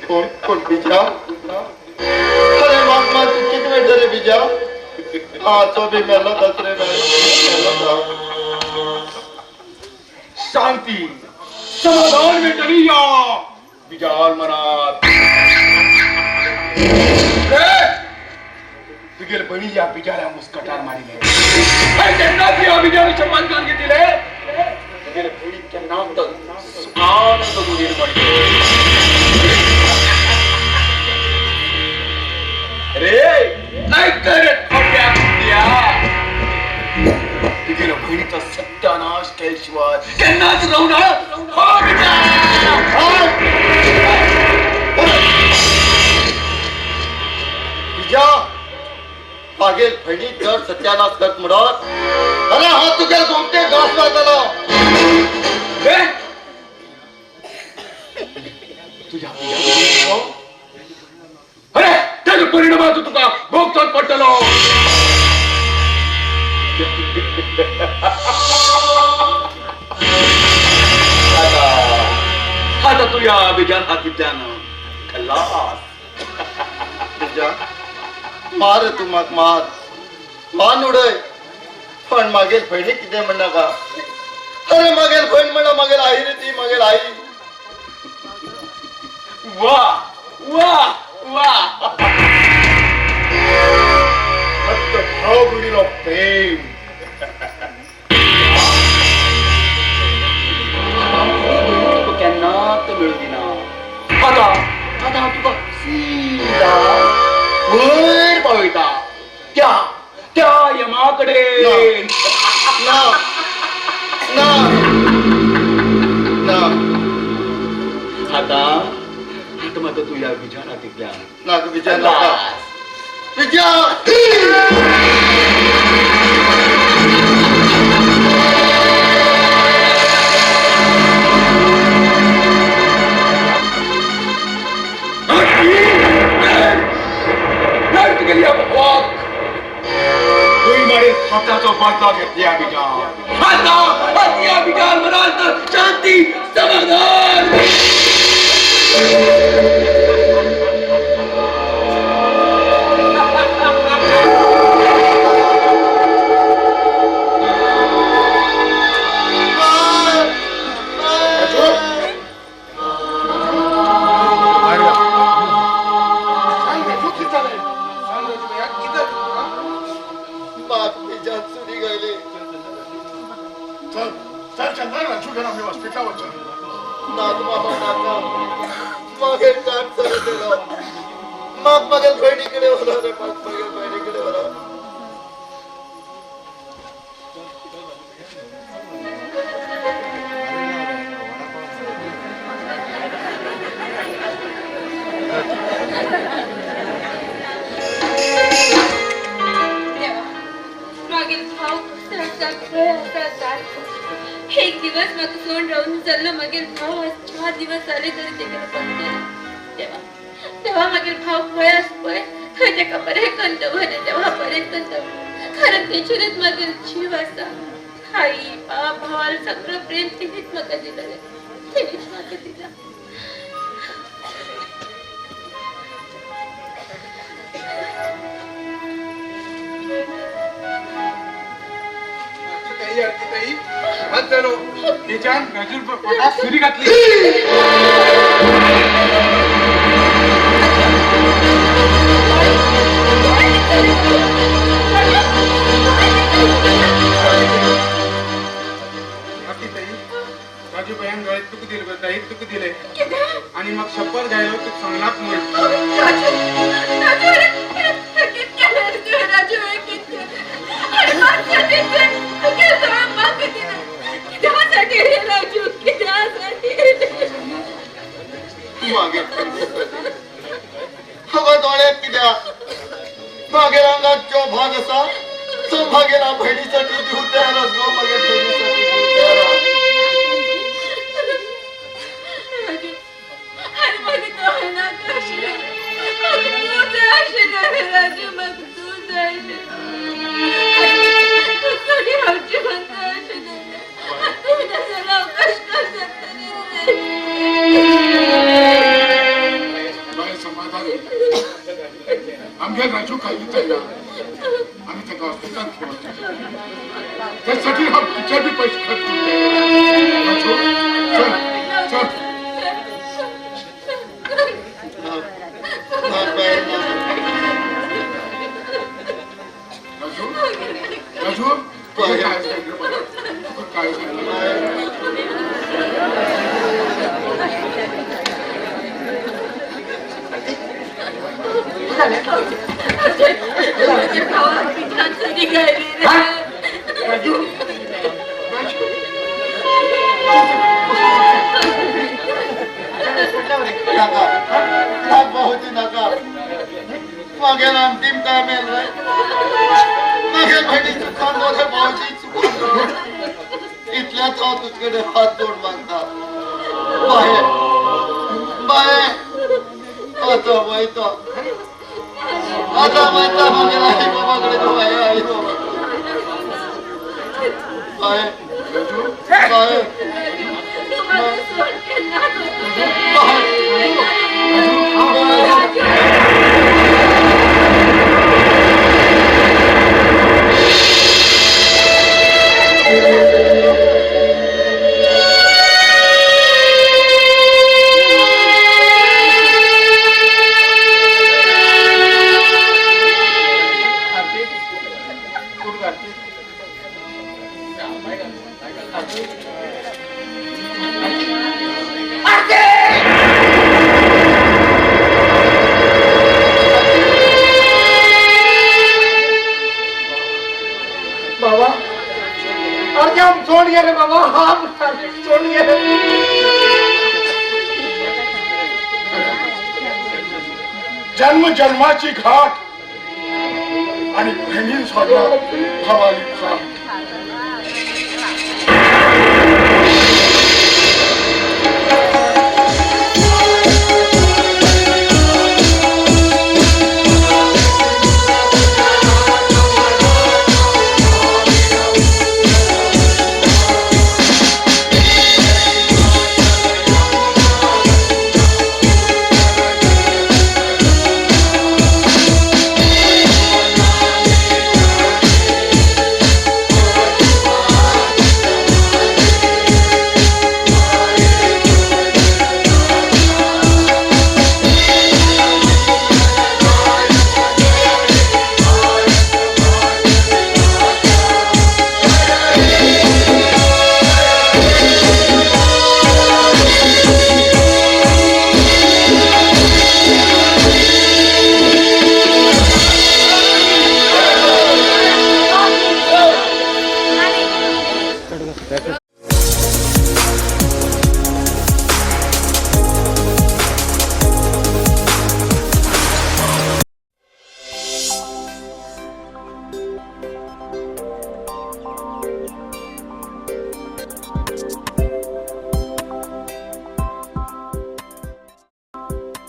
कोण बिजा? अरे माग किती वेळ झाले बिजा? हा तो बी मेला दसरे मेला शांती समाधान भेटली या विचार मनात तुझे बहिणी या बिचाऱ्या मुस्कटार मारिले त्यांना ती अभिजाने शपथ घेऊन घेतले तुझे बहिणीच्या नाम आनंद निर्माण रे ऐकर खोट्या कुत्या तुझे बहिणीचा सत्यानाश केल्याशिवाय त्यांनाच राहू ना तुझ्या मागील बहिणी जर सत्यानाश करत म्हणत अरे हा तुझ्या गोमटे घास वाजला तुझ्या अरे त्याच्या परिणामाचं तुका भोगचाच पडतलो आता तू या अभिजान हातीच्यानं खल्लास तुझ्या मार तू मग मान उडय पण मागेल बहिणी किती म्हणणं का अरे मागेल बहीण म्हणा मागेल आई रे ती मागेल आई वा वा वा फक्त भाव बहिणीला प्रेम केन्नाच मिळू दिना आता आता तुका सीधा वयर पावयता त्या त्या यमाकडे ना ना ना आता आता मात्र तू या विचारातल्या नाग विजय नका विजय हाताचा बदला घेतल्या विचार आता या विचार म्हणाल तर शांती समाधान मागेल बहिणीकडे होणार रे मागेल बहिणीकडे होणार मागील भाव एक दिवस मग सोड राहून चाललं मागील भाव 4 दिवस आले तरी ते तेव्हा तेव्हा मागील भाव भयास पय तेका बरे कंत भरे तेव्हा बरे कंत खरं तेचुरीत मागील जीव असा आई बाप भावाला सगळं प्रेम तिनेच मका दिलं तिनेच मका दिला सुरी घातली राजू बयान गळ्यात तुक दिले काही तुक दिले आणि मग शपथ घ्यायला तू सांगणार मागे हवा डोळ्यात किद्या मागे अंगात जो भाग असा तो भागेला बहिणीसाठी देऊ तयार असतो मागे बहिणीसाठी देऊ तयार आमच्या राजू काही आम्ही त्या हॉस्पिटल त्यासाठी हा पिक्चर बी पैसे खर्च काय नका भाऊजी नका मागेल अंतिम काय मेल मागेल बहिणी चुकान मोठे भाऊजी चुकान इथल्या तो तुझकडे हात जोड मागता बाहेर बाहेर आता वैतो आता वैता मागेल आई बाबाकडे तो आई बाबा बाहेर बाहेर बाबा अरे हम छोड़ गए रे बाबा हम छोड़ गए जन्म जन्माची घाट आणि बहिणी सोडला हवाली